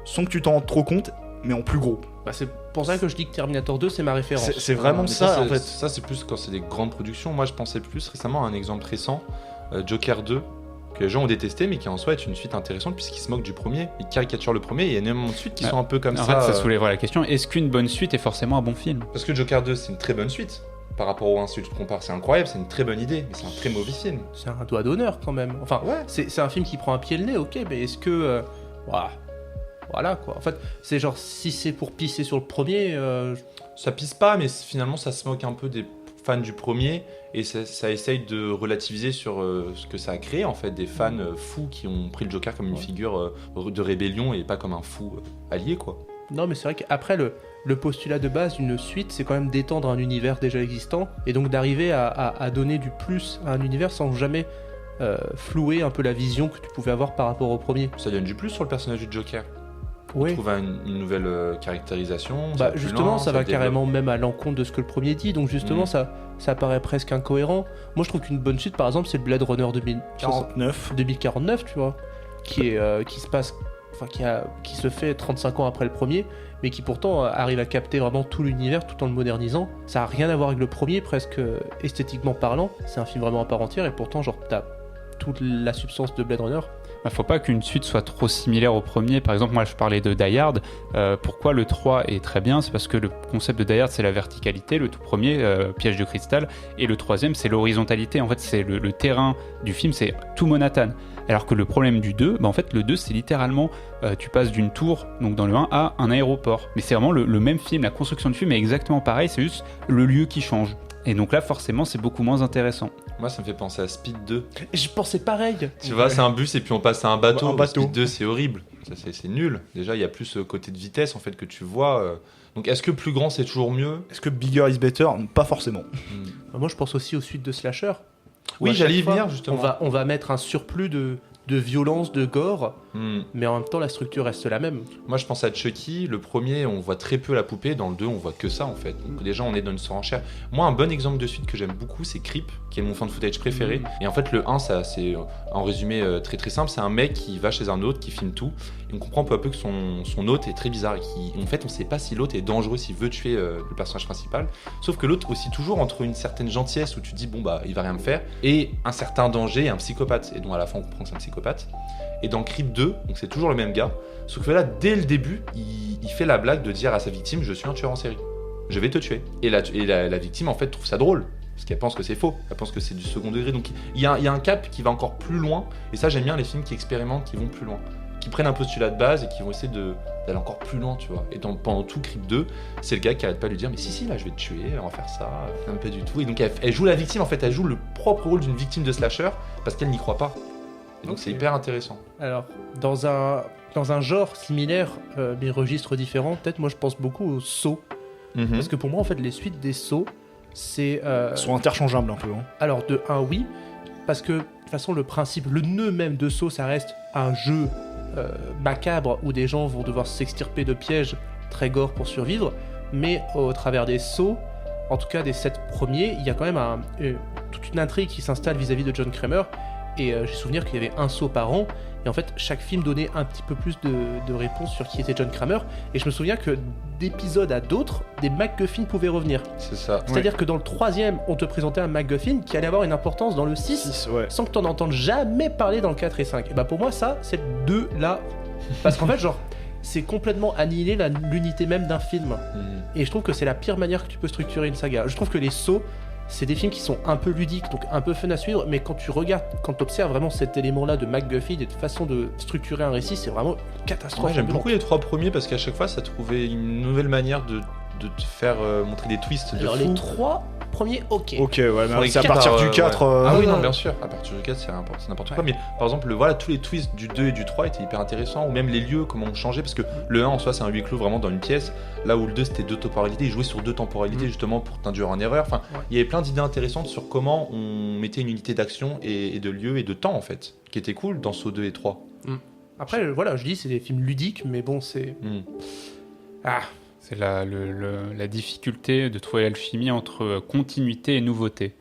Speaker 2: sans que tu t'en rendes trop compte, mais en plus gros?
Speaker 1: Bah, c'est pour ça que je dis que Terminator 2 c'est ma référence.
Speaker 2: C'est vraiment
Speaker 3: Mais
Speaker 2: ça, en
Speaker 3: c'est-
Speaker 2: fait.
Speaker 3: Ça, c'est plus quand c'est des grandes productions. Moi, je pensais plus récemment à un exemple récent, Joker 2, que les gens ont détesté, mais qui en soi est une suite intéressante puisqu'ils se moquent du premier, ils caricaturent le premier, et il y a énormément de suites qui sont un peu comme
Speaker 4: en
Speaker 3: ça.
Speaker 4: fait, ça soulèverait la question, est-ce qu'une bonne suite est forcément un bon film?
Speaker 3: Parce que Joker 2, c'est une très bonne suite. Par rapport au 1, si tu te compares, c'est incroyable, c'est une très bonne idée, mais c'est un très mauvais film.
Speaker 1: C'est un doigt d'honneur quand même. Enfin,
Speaker 3: Ouais.
Speaker 1: c'est un film qui prend un pied le nez, ok, mais est-ce que. Voilà quoi. En fait, c'est genre si c'est pour pisser sur le premier.
Speaker 3: Ça pisse pas, mais finalement, ça se moque un peu des fans du premier, et ça essaye de relativiser sur ce que ça a créé, en fait, des fans fous qui ont pris le Joker comme une figure de rébellion et pas comme un fou allié, quoi.
Speaker 1: Non, mais c'est vrai qu'après, le postulat de base d'une suite, c'est quand même d'étendre un univers déjà existant, et donc d'arriver à donner du plus à un univers sans jamais flouer un peu la vision que tu pouvais avoir par rapport au premier.
Speaker 3: Ça donne du plus sur le personnage du Joker.
Speaker 1: Oui.
Speaker 3: On trouve une nouvelle caractérisation. ça
Speaker 1: Bah
Speaker 3: va plus
Speaker 1: justement,
Speaker 3: loin,
Speaker 1: ça va
Speaker 3: développe.
Speaker 1: carrément même à l'encontre de ce que le premier dit, donc justement ça paraît presque incohérent. Moi je trouve qu'une bonne suite par exemple c'est le Blade Runner 2049, tu vois, qui se passe, enfin qui se fait 35 ans après le premier, mais qui pourtant arrive à capter vraiment tout l'univers tout en le modernisant. Ça a rien à voir avec le premier, presque esthétiquement parlant, c'est un film vraiment à part entière, et pourtant genre t'as toute la substance de Blade Runner.
Speaker 4: Faut pas qu'une suite soit trop similaire au premier. Par exemple, moi je parlais de Die Hard. Pourquoi le 3 est très bien? C'est parce que le concept de Die Hard c'est la verticalité, le tout premier, piège de cristal, et le troisième c'est l'horizontalité. En fait, c'est le terrain du film, c'est tout Manhattan. Alors que le problème du 2, en fait, le 2 c'est littéralement, tu passes d'une tour, donc dans le 1, à un aéroport. Mais c'est vraiment le même film, la construction du film est exactement pareil, c'est juste le lieu qui change. Et donc là, forcément, c'est beaucoup moins intéressant.
Speaker 3: Moi, ça me fait penser à Speed 2.
Speaker 1: Je pensais pareil.
Speaker 3: Tu vois, c'est un bus et puis on passe à un bateau.
Speaker 2: Un bateau.
Speaker 3: Speed 2, c'est horrible. C'est nul. Déjà, il y a plus ce côté de vitesse en fait que tu vois. Donc, est-ce que plus grand, c'est toujours mieux?
Speaker 2: Est-ce que bigger is better? Pas forcément.
Speaker 1: Moi je pense aussi aux suites de slasher.
Speaker 3: Oui,
Speaker 1: Où à
Speaker 3: j'allais y
Speaker 1: chaque fois,
Speaker 3: venir justement.
Speaker 1: On va mettre un surplus de violence, de gore,
Speaker 3: Hmm.
Speaker 1: mais en même temps la structure reste la même.
Speaker 3: Moi, je pense à Chucky. Le premier, on voit très peu la poupée. Dans le 2, on voit que ça en fait. Donc, déjà, on est dans une surenchère. Moi, un bon exemple de suite que j'aime beaucoup, c'est Creep, qui est mon fan footage préféré. Et en fait, le 1, ça, c'est en résumé très très simple. C'est un mec qui va chez un autre, qui filme tout. Et on comprend peu à peu que son hôte est très bizarre. Et en fait, on sait pas si l'hôte est dangereux, s'il veut tuer le personnage principal. Sauf que l'autre aussi toujours entre une certaine gentillesse où tu dis bon bah il va rien me faire, et un certain danger, un psychopathe. Et donc à la fin, on comprend que c'est un psychopathe. Et dans Creep 2, donc c'est toujours le même gars, sauf que là, dès le début, il fait la blague de dire à sa victime, je suis un tueur en série, je vais te tuer. Et la victime, en fait, trouve ça drôle, parce qu'elle pense que c'est faux, elle pense que c'est du second degré. Donc il y a un cap qui va encore plus loin, et ça j'aime bien les films qui expérimentent, qui vont plus loin, qui prennent un postulat de base et qui vont essayer d'aller encore plus loin, tu vois. Et pendant tout Creep 2, c'est le gars qui arrête pas de lui dire, mais si, là, je vais te tuer, on va faire ça, même pas du tout. Et donc elle joue la victime, en fait, elle joue le propre rôle d'une victime de slasher, parce qu'elle n'y croit pas. Et donc
Speaker 1: Ok.
Speaker 3: c'est hyper intéressant.
Speaker 1: Alors, dans un genre similaire, mais registre différent, peut-être moi je pense beaucoup aux sauts. Parce que pour moi, en fait, les suites des sauts, c'est...
Speaker 2: Ils sont interchangeables un peu. Hein.
Speaker 1: Alors, de un, oui, parce que, de toute façon, le principe, le nœud même de Saw, ça reste un jeu macabre où des gens vont devoir s'extirper de pièges très gore pour survivre, mais au travers des Saw, en tout cas des 7 premiers, il y a quand même toute une intrigue qui s'installe vis-à-vis de John Kramer, et j'ai souvenir qu'il y avait un Saw par an, et en fait, chaque film donnait un petit peu plus de réponses sur qui était John Kramer, et je me souviens que d'épisodes à d'autres, des MacGuffin pouvaient revenir.
Speaker 3: C'est ça.
Speaker 1: C'est-à-dire que dans le 3e, on te présentait un MacGuffin qui allait avoir une importance dans le 6,
Speaker 2: Ouais.
Speaker 1: sans que t'en entendes jamais parler dans le 4 et 5. Et bah pour moi, ça, c'est le 2 là. Parce qu'en fait, genre, c'est complètement annihiler l'unité même d'un film. Et je trouve que c'est la pire manière que tu peux structurer une saga. Je trouve que les Saw, c'est des films qui sont un peu ludiques, donc un peu fun à suivre, mais quand tu regardes, quand tu observes vraiment cet élément-là de MacGuffin et de façon de structurer un récit, c'est vraiment une catastrophe.
Speaker 3: Ouais, j'aime beaucoup les 3 premiers parce qu'à chaque fois, ça trouvait une nouvelle manière de te faire montrer des twists de
Speaker 1: Alors
Speaker 3: fou.
Speaker 1: les 3 premiers, ok.
Speaker 2: Ok, ouais,
Speaker 3: Pour
Speaker 2: mais
Speaker 3: les
Speaker 2: c'est à
Speaker 3: quatre,
Speaker 2: partir du 4.
Speaker 3: Ah oui,
Speaker 1: non,
Speaker 3: non, bien sûr. À partir du 4, c'est n'importe quoi.
Speaker 1: Ouais.
Speaker 3: Mais par exemple, voilà, tous les twists du 2 et du 3 étaient hyper intéressants. Ou même les lieux, comment on changeait. Parce que le 1 en soi, c'est un huis clos vraiment dans une pièce. Là où le 2, c'était 2 temporalités. Ils jouaient sur 2 temporalités justement pour t'induire en erreur. Enfin, il y avait plein d'idées intéressantes sur comment on mettait une unité d'action et de lieu et de temps en fait. Qui était cool dans Saw 2 et 3.
Speaker 1: Après, voilà, je dis, c'est des films ludiques, mais bon, c'est... Ah,
Speaker 4: C'est la difficulté de trouver l'alchimie entre continuité et nouveauté.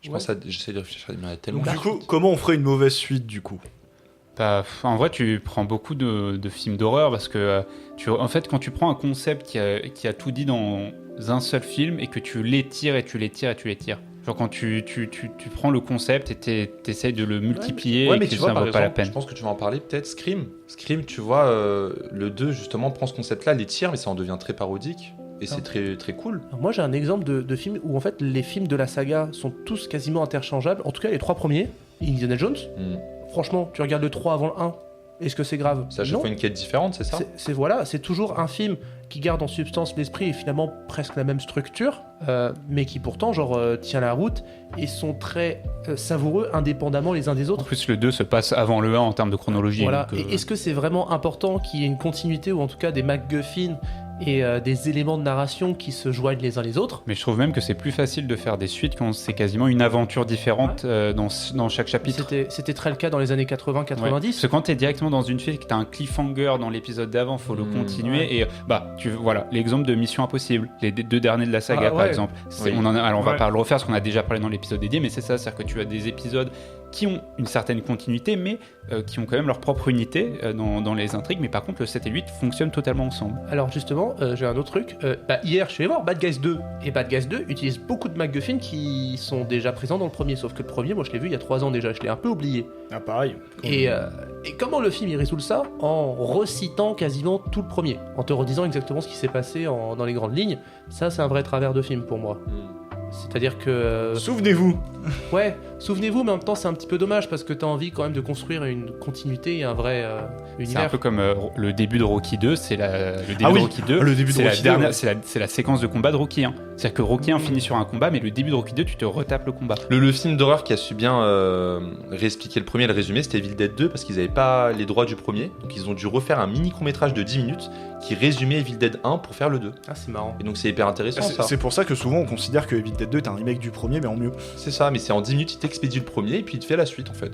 Speaker 3: Je pense j'essaie de réfléchir, mais il y en a tellement.
Speaker 2: Donc, du coup, comment on ferait une mauvaise suite du coup?
Speaker 4: Bah, en vrai, tu prends beaucoup de films d'horreur parce que, en fait, quand tu prends un concept qui a tout dit dans un seul film et que tu l'étires et tu l'étires et tu l'étires. Genre quand tu prends le concept et t'essayes de le multiplier
Speaker 3: Ouais,
Speaker 4: et
Speaker 3: mais
Speaker 4: que
Speaker 3: tu
Speaker 4: ça
Speaker 3: vois,
Speaker 4: vaut
Speaker 3: par
Speaker 4: pas la
Speaker 3: exemple,
Speaker 4: peine.
Speaker 3: je pense que tu vas en parler peut-être. Scream, tu vois, le 2 justement prend ce concept-là, l'étire, mais ça en devient très parodique. Et c'est très, très cool.
Speaker 1: alors moi j'ai un exemple de film où en fait les films de la saga sont tous quasiment interchangeables, en tout cas les 3 premiers, Indiana Jones, franchement, tu regardes le 3 avant le 1, est-ce que c'est grave?
Speaker 3: C'est à chaque
Speaker 1: Non.
Speaker 3: fois une quête différente, c'est ça?
Speaker 1: C'est toujours un film qui garde en substance l'esprit et finalement presque la même structure, mais qui pourtant tient la route et sont très savoureux indépendamment les uns des
Speaker 4: En
Speaker 1: autres.
Speaker 4: plus, le 2 se passe avant le 1 en termes de chronologie.
Speaker 1: Voilà.
Speaker 4: donc,
Speaker 1: Et est-ce que c'est vraiment important qu'il y ait une continuité ou en tout cas des MacGuffin et des éléments de narration qui se joignent les uns les autres?
Speaker 4: Mais je trouve même que c'est plus facile de faire des suites quand c'est quasiment une aventure différente dans chaque chapitre.
Speaker 1: C'était très le cas dans les années 80-90.
Speaker 4: Ouais. Parce que quand t'es directement dans une suite, que t'as un cliffhanger dans l'épisode d'avant, faut le continuer.
Speaker 1: Ouais.
Speaker 4: Et voilà, l'exemple de Mission Impossible, les 2 derniers de la saga par exemple.
Speaker 3: Oui.
Speaker 4: On va pas le refaire parce qu'on a déjà parlé dans l'épisode dédié, mais c'est ça, c'est-à-dire que tu as des épisodes qui ont une certaine continuité, mais qui ont quand même leur propre unité dans les intrigues. Mais par contre, le 7 et 8 fonctionnent totalement ensemble.
Speaker 1: Alors justement, j'ai un autre truc. Hier, je suis allé voir Bad Guys 2. Et Bad Guys 2 utilise beaucoup de MacGuffin qui sont déjà présents dans le premier. Sauf que le premier, moi je l'ai vu il y a 3 ans déjà. Je l'ai un peu oublié.
Speaker 2: Ah, pareil.
Speaker 1: Et comment le film il résout ça? En recitant quasiment tout le premier. En te redisant exactement ce qui s'est passé dans les grandes lignes. Ça, c'est un vrai travers de film pour moi. C'est-à-dire que...
Speaker 2: Souvenez-vous.
Speaker 1: Ouais, souvenez-vous, mais en même temps, c'est un petit peu dommage parce que t'as envie quand même de construire une continuité et un vrai
Speaker 4: C'est
Speaker 1: univers.
Speaker 4: un peu comme le début de Rocky 2, le début
Speaker 2: Ah oui,
Speaker 4: de Rocky 2,
Speaker 2: le début de
Speaker 4: c'est la
Speaker 2: Rocky 2,
Speaker 4: dernière,
Speaker 2: ouais.
Speaker 4: c'est la séquence de combat de Rocky 1. C'est-à-dire que Rocky 1 finit sur un combat, mais le début de Rocky 2, tu te retapes le combat.
Speaker 3: Le film d'horreur qui a su bien réexpliquer le premier et le résumé, c'était Evil Dead 2 parce qu'ils n'avaient pas les droits du premier. Donc ils ont dû refaire un mini court-métrage de 10 minutes qui résumait Evil Dead 1 pour faire le 2.
Speaker 1: Ah, c'est marrant.
Speaker 3: Et donc c'est hyper intéressant ça.
Speaker 2: C'est pour ça que souvent on considère que Evil Dead 2 est un remake du premier, mais en mieux.
Speaker 3: C'est ça, mais c'est en 10 minutes, il t'expédie le premier et puis il te fait la suite en fait.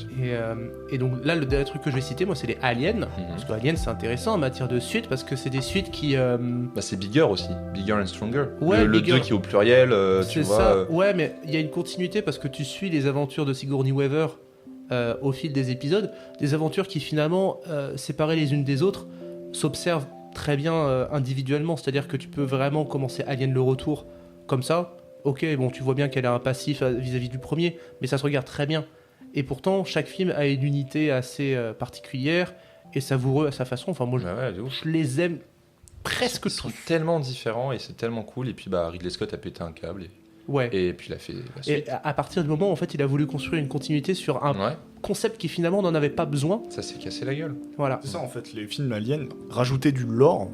Speaker 1: Et donc là, le dernier truc que je vais citer, moi, c'est les Aliens. Parce que Aliens, c'est intéressant en matière de suite parce que c'est des suites qui.
Speaker 3: Bah, c'est Bigger aussi, Bigger and Stronger.
Speaker 1: Ouais,
Speaker 3: le
Speaker 1: Bigger.
Speaker 3: 2 qui est au pluriel, tu
Speaker 1: c'est
Speaker 3: vois.
Speaker 1: ça. Ouais, mais il y a une continuité parce que tu suis les aventures de Sigourney Weaver au fil des épisodes. Des aventures qui finalement, séparées les unes des autres, s'observent très bien individuellement. C'est-à-dire que tu peux vraiment commencer Alien le retour comme ça. Ok, bon, tu vois bien qu'elle a un passif vis-à-vis du premier, mais ça se regarde très bien. Et pourtant, chaque film a une unité assez particulière et savoureux à sa façon. Enfin, moi,
Speaker 3: Bah ouais, de ouf.
Speaker 1: je les aime presque
Speaker 3: Ils sont
Speaker 1: tous.
Speaker 3: tellement différents et c'est tellement cool. Et puis bah Ridley Scott a pété un câble
Speaker 1: Ouais.
Speaker 3: et puis il a fait la suite.
Speaker 1: Et à partir du moment où en fait, il a voulu construire une continuité sur un
Speaker 3: Ouais,
Speaker 1: concept qui finalement n'en avait pas besoin.
Speaker 3: ça s'est cassé la gueule.
Speaker 1: Voilà.
Speaker 2: C'est ça en fait, les films aliens, rajouter du lore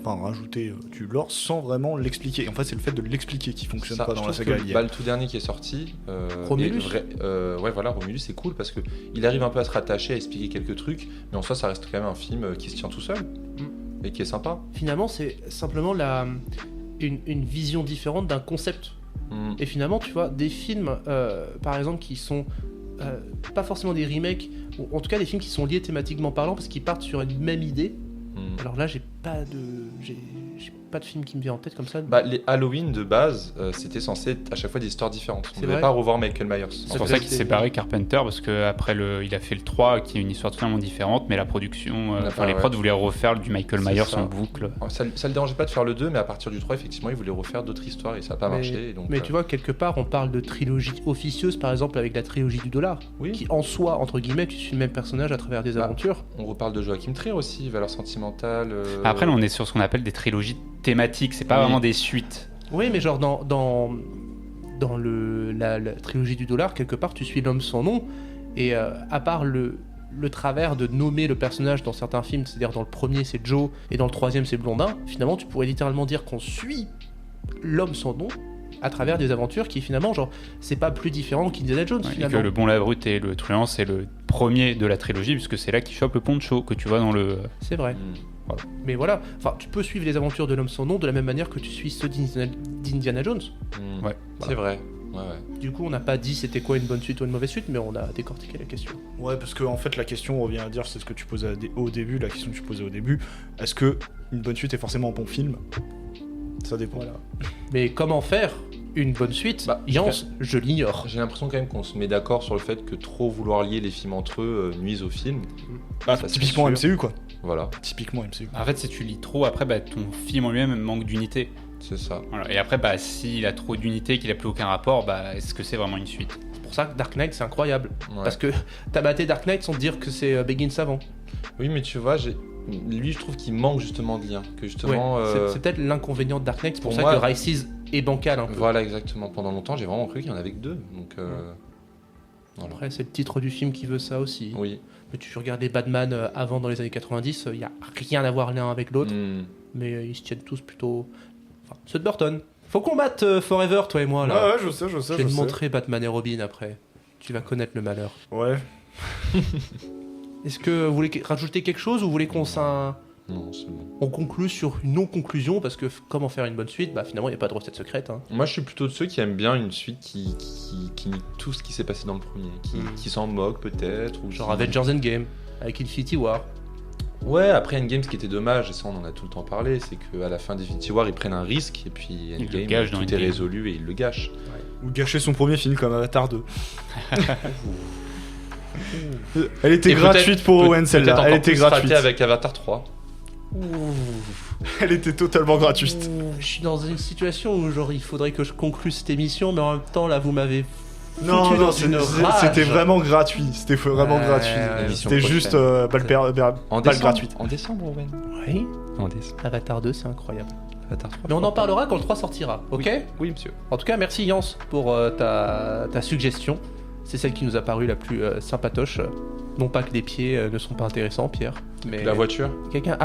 Speaker 2: sans vraiment l'expliquer. En fait, c'est le fait de l'expliquer qui fonctionne
Speaker 3: Ça,
Speaker 2: pas
Speaker 3: je
Speaker 2: dans la
Speaker 3: trouve
Speaker 2: saga
Speaker 3: que,
Speaker 2: Alien.
Speaker 3: bah, le tout dernier qui est sorti,
Speaker 1: Romulus.
Speaker 3: ouais voilà, Romulus c'est cool parce que il arrive un peu à se rattacher, à expliquer quelques trucs, mais en soi ça reste quand même un film qui se tient tout seul et qui est sympa.
Speaker 1: Finalement, c'est simplement une vision différente d'un concept. Et finalement, tu vois, des films, par exemple, qui sont pas forcément des remakes, ou en tout cas des films qui sont liés thématiquement parlant, parce qu'ils partent sur une même idée. Alors là, j'ai pas de film qui me vient en tête comme ça.
Speaker 3: Bah, les Halloween de base, c'était censé être à chaque fois des histoires différentes. On ne devait
Speaker 1: vrai.
Speaker 3: pas revoir Michael Myers.
Speaker 4: C'est pour ça qu'il s'est barré Carpenter, parce qu'après il a fait le 3 qui est une histoire totalement différente, mais la production, les prods voulaient refaire du Michael
Speaker 3: C'est
Speaker 4: Myers
Speaker 3: ça.
Speaker 4: en boucle.
Speaker 3: Ça le dérangeait pas de faire le 2, mais à partir du 3, effectivement, ils voulaient refaire d'autres histoires et ça n'a pas marché. Et donc,
Speaker 1: Mais tu vois, quelque part, on parle de trilogie officieuse, par exemple, avec la trilogie du dollar,
Speaker 3: oui.
Speaker 1: qui en soi, entre guillemets, tu suis le même personnage à travers des aventures.
Speaker 3: On reparle de Joachim Trier aussi, valeur sentimentale.
Speaker 4: Après, là, on est sur ce qu'on appelle des trilogies thématiques, c'est pas
Speaker 3: Oui.
Speaker 4: vraiment des suites.
Speaker 1: Oui, mais genre dans la trilogie du dollar, quelque part, tu suis l'homme sans nom, et à part le travers de nommer le personnage dans certains films, c'est-à-dire dans le premier c'est Joe, et dans le troisième c'est Blondin, finalement tu pourrais littéralement dire qu'on suit l'homme sans nom à travers des aventures qui finalement, genre, c'est pas plus différent qu'Indiana Jones
Speaker 4: Ouais, et
Speaker 1: finalement.
Speaker 4: que le bon, la brute et le truand, c'est le premier de la trilogie, puisque c'est là qu'il chope le poncho que tu vois dans le...
Speaker 1: C'est vrai.
Speaker 3: Voilà.
Speaker 1: Mais voilà, enfin, tu peux suivre les aventures de l'homme sans nom de la même manière que tu suis ceux d'Indiana Jones.
Speaker 4: Ouais,
Speaker 3: C'est vrai. Ouais.
Speaker 1: Du coup, on n'a pas dit c'était quoi une bonne suite ou une mauvaise suite, mais on a décortiqué la question.
Speaker 2: Ouais, parce que en fait, la question, on revient à dire, c'est ce que tu posais au début, la question que tu posais au début. Est-ce que une bonne suite est forcément un bon film? Ça dépend.
Speaker 1: Voilà. Mais comment faire une bonne suite
Speaker 3: Bah,
Speaker 1: Jans, je l'ignore.
Speaker 3: J'ai l'impression quand même qu'on se met d'accord sur le fait que trop vouloir lier les films entre eux nuise au film.
Speaker 2: Bah,
Speaker 3: Ça, c'est
Speaker 2: typiquement
Speaker 3: sûr.
Speaker 2: MCU, quoi.
Speaker 3: Voilà,
Speaker 2: Typiquement MCU.
Speaker 4: En fait, si tu lis trop, après, ton film en lui-même manque d'unité.
Speaker 3: c'est ça.
Speaker 4: Voilà. Et après, s'il a trop d'unité et qu'il a plus aucun rapport, est-ce que c'est vraiment une suite?
Speaker 1: C'est pour ça que Dark Knight, c'est incroyable.
Speaker 3: Ouais.
Speaker 1: Parce que t'as batté Dark Knight sans te dire que c'est Begins avant.
Speaker 3: Oui, mais tu vois, lui, je trouve qu'il manque justement de lien. Que justement.
Speaker 1: C'est peut-être l'inconvénient de Dark Knight, c'est pour
Speaker 3: pour
Speaker 1: ça
Speaker 3: moi-
Speaker 1: que Rises est bancal un peu.
Speaker 3: Voilà, exactement. Pendant longtemps, j'ai vraiment cru qu'il y en avait que deux. Donc, voilà.
Speaker 1: Après, c'est le titre du film qui veut ça aussi.
Speaker 3: Oui.
Speaker 1: Mais tu regardes les Batman avant dans les années 90, il y a rien à voir l'un avec l'autre, mais ils se tiennent tous plutôt. Enfin, ceux de Burton. Faut qu'on batte Forever, toi et moi là.
Speaker 2: Ouais, je sais.
Speaker 1: Je vais te montrer Batman et Robin après. Tu vas connaître le malheur.
Speaker 2: Ouais.
Speaker 1: Est-ce que vous voulez rajouter quelque chose ou vous voulez qu'on
Speaker 3: Non, c'est bon.
Speaker 1: on conclue sur une non-conclusion parce que comment faire une bonne suite, finalement il n'y a pas de recette secrète. Hein.
Speaker 3: Moi, je suis plutôt de ceux qui aiment bien une suite qui nie tout ce qui s'est passé dans le premier. Qui s'en moque peut-être. Ou
Speaker 1: Genre
Speaker 3: qui-
Speaker 1: Avengers Endgame avec Infinity War.
Speaker 3: Ouais, après Endgame, ce qui était dommage, et ça on en a tout le temps parlé, c'est qu'à la fin d'Infinity War, ils prennent un risque, et puis
Speaker 4: le
Speaker 3: Endgame,
Speaker 4: gâchent dans
Speaker 3: tout est
Speaker 4: Endgame.
Speaker 3: résolu et ils le gâchent.
Speaker 2: Ou gâcher son premier film comme Avatar 2. Elle était
Speaker 3: Et
Speaker 2: gratuite pour Owen,
Speaker 3: peut-être
Speaker 2: celle-là.
Speaker 3: encore
Speaker 2: Elle était
Speaker 3: plus raté
Speaker 2: gratuite.
Speaker 3: avec Avatar 3.
Speaker 2: Elle était totalement gratuite.
Speaker 1: Je suis dans une situation où genre il faudrait que je conclue cette émission, mais en même temps là vous m'avez
Speaker 2: Non,
Speaker 1: foutu
Speaker 2: non,
Speaker 1: dans une rage.
Speaker 2: c'était vraiment gratuit. C'était vraiment
Speaker 1: Ouais,
Speaker 2: gratuit.
Speaker 3: l'émission
Speaker 2: C'était
Speaker 3: prochaine.
Speaker 2: juste
Speaker 3: En
Speaker 2: balle
Speaker 3: décembre,
Speaker 2: gratuite.
Speaker 3: En décembre, Owen.
Speaker 1: Oui,
Speaker 3: En décembre.
Speaker 1: Avatar 2 c'est incroyable.
Speaker 3: Avatar 3.
Speaker 1: Mais on en parlera quand le 3 sortira, ok?
Speaker 3: Oui, monsieur.
Speaker 1: En tout cas merci Jans pour ta suggestion. C'est celle qui nous a paru la plus sympatoche. Non pas que les pieds ne sont pas intéressants, Pierre. Mais
Speaker 3: La voiture.
Speaker 1: quelqu'un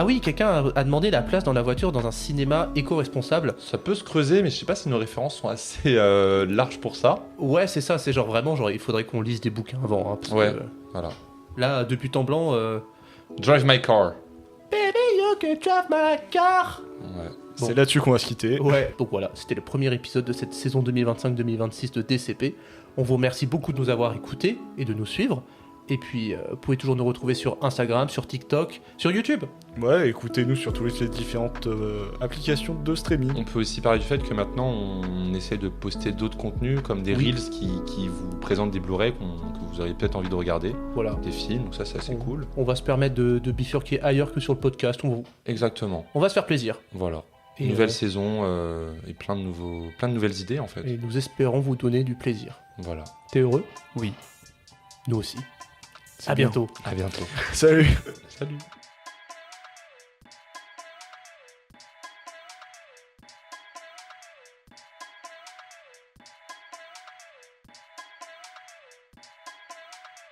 Speaker 1: a demandé la place dans la voiture dans un cinéma éco-responsable.
Speaker 3: Ça peut se creuser, mais je sais pas si nos références sont assez larges pour ça.
Speaker 1: Ouais, c'est ça, c'est genre vraiment, genre il faudrait qu'on lise des bouquins avant. Hein, parce
Speaker 3: Ouais.
Speaker 1: que,
Speaker 3: Voilà.
Speaker 1: là, depuis temps blanc.
Speaker 3: Drive my car.
Speaker 1: Baby, you can drive my car!
Speaker 3: Ouais.
Speaker 1: Bon.
Speaker 2: C'est là-dessus qu'on va se quitter.
Speaker 1: Ouais, donc voilà, c'était le premier épisode de cette saison 2025-2026 de DCP. On vous remercie beaucoup de nous avoir écoutés et de nous suivre. Et puis, vous pouvez toujours nous retrouver sur Instagram, sur TikTok, sur YouTube.
Speaker 2: Ouais, écoutez-nous sur toutes les différentes applications de streaming.
Speaker 3: On peut aussi parler du fait que maintenant on essaie de poster d'autres contenus comme des
Speaker 1: Oui.
Speaker 3: reels qui vous présentent des Blu-ray que vous auriez peut-être envie de regarder,
Speaker 1: Voilà.
Speaker 3: des films, donc ça c'est assez cool.
Speaker 1: On va se permettre de bifurquer ailleurs que sur le podcast.
Speaker 3: Exactement,
Speaker 1: On va se faire plaisir.
Speaker 3: voilà.
Speaker 1: Et,
Speaker 3: Nouvelle saison et plein de nouvelles idées en fait.
Speaker 1: et nous espérons vous donner du plaisir.
Speaker 3: Voilà.
Speaker 1: T'es heureux?
Speaker 4: Oui.
Speaker 1: Nous aussi.
Speaker 2: C'est
Speaker 1: À
Speaker 2: bien.
Speaker 1: bientôt.
Speaker 3: À bientôt.
Speaker 2: Salut.
Speaker 3: Salut.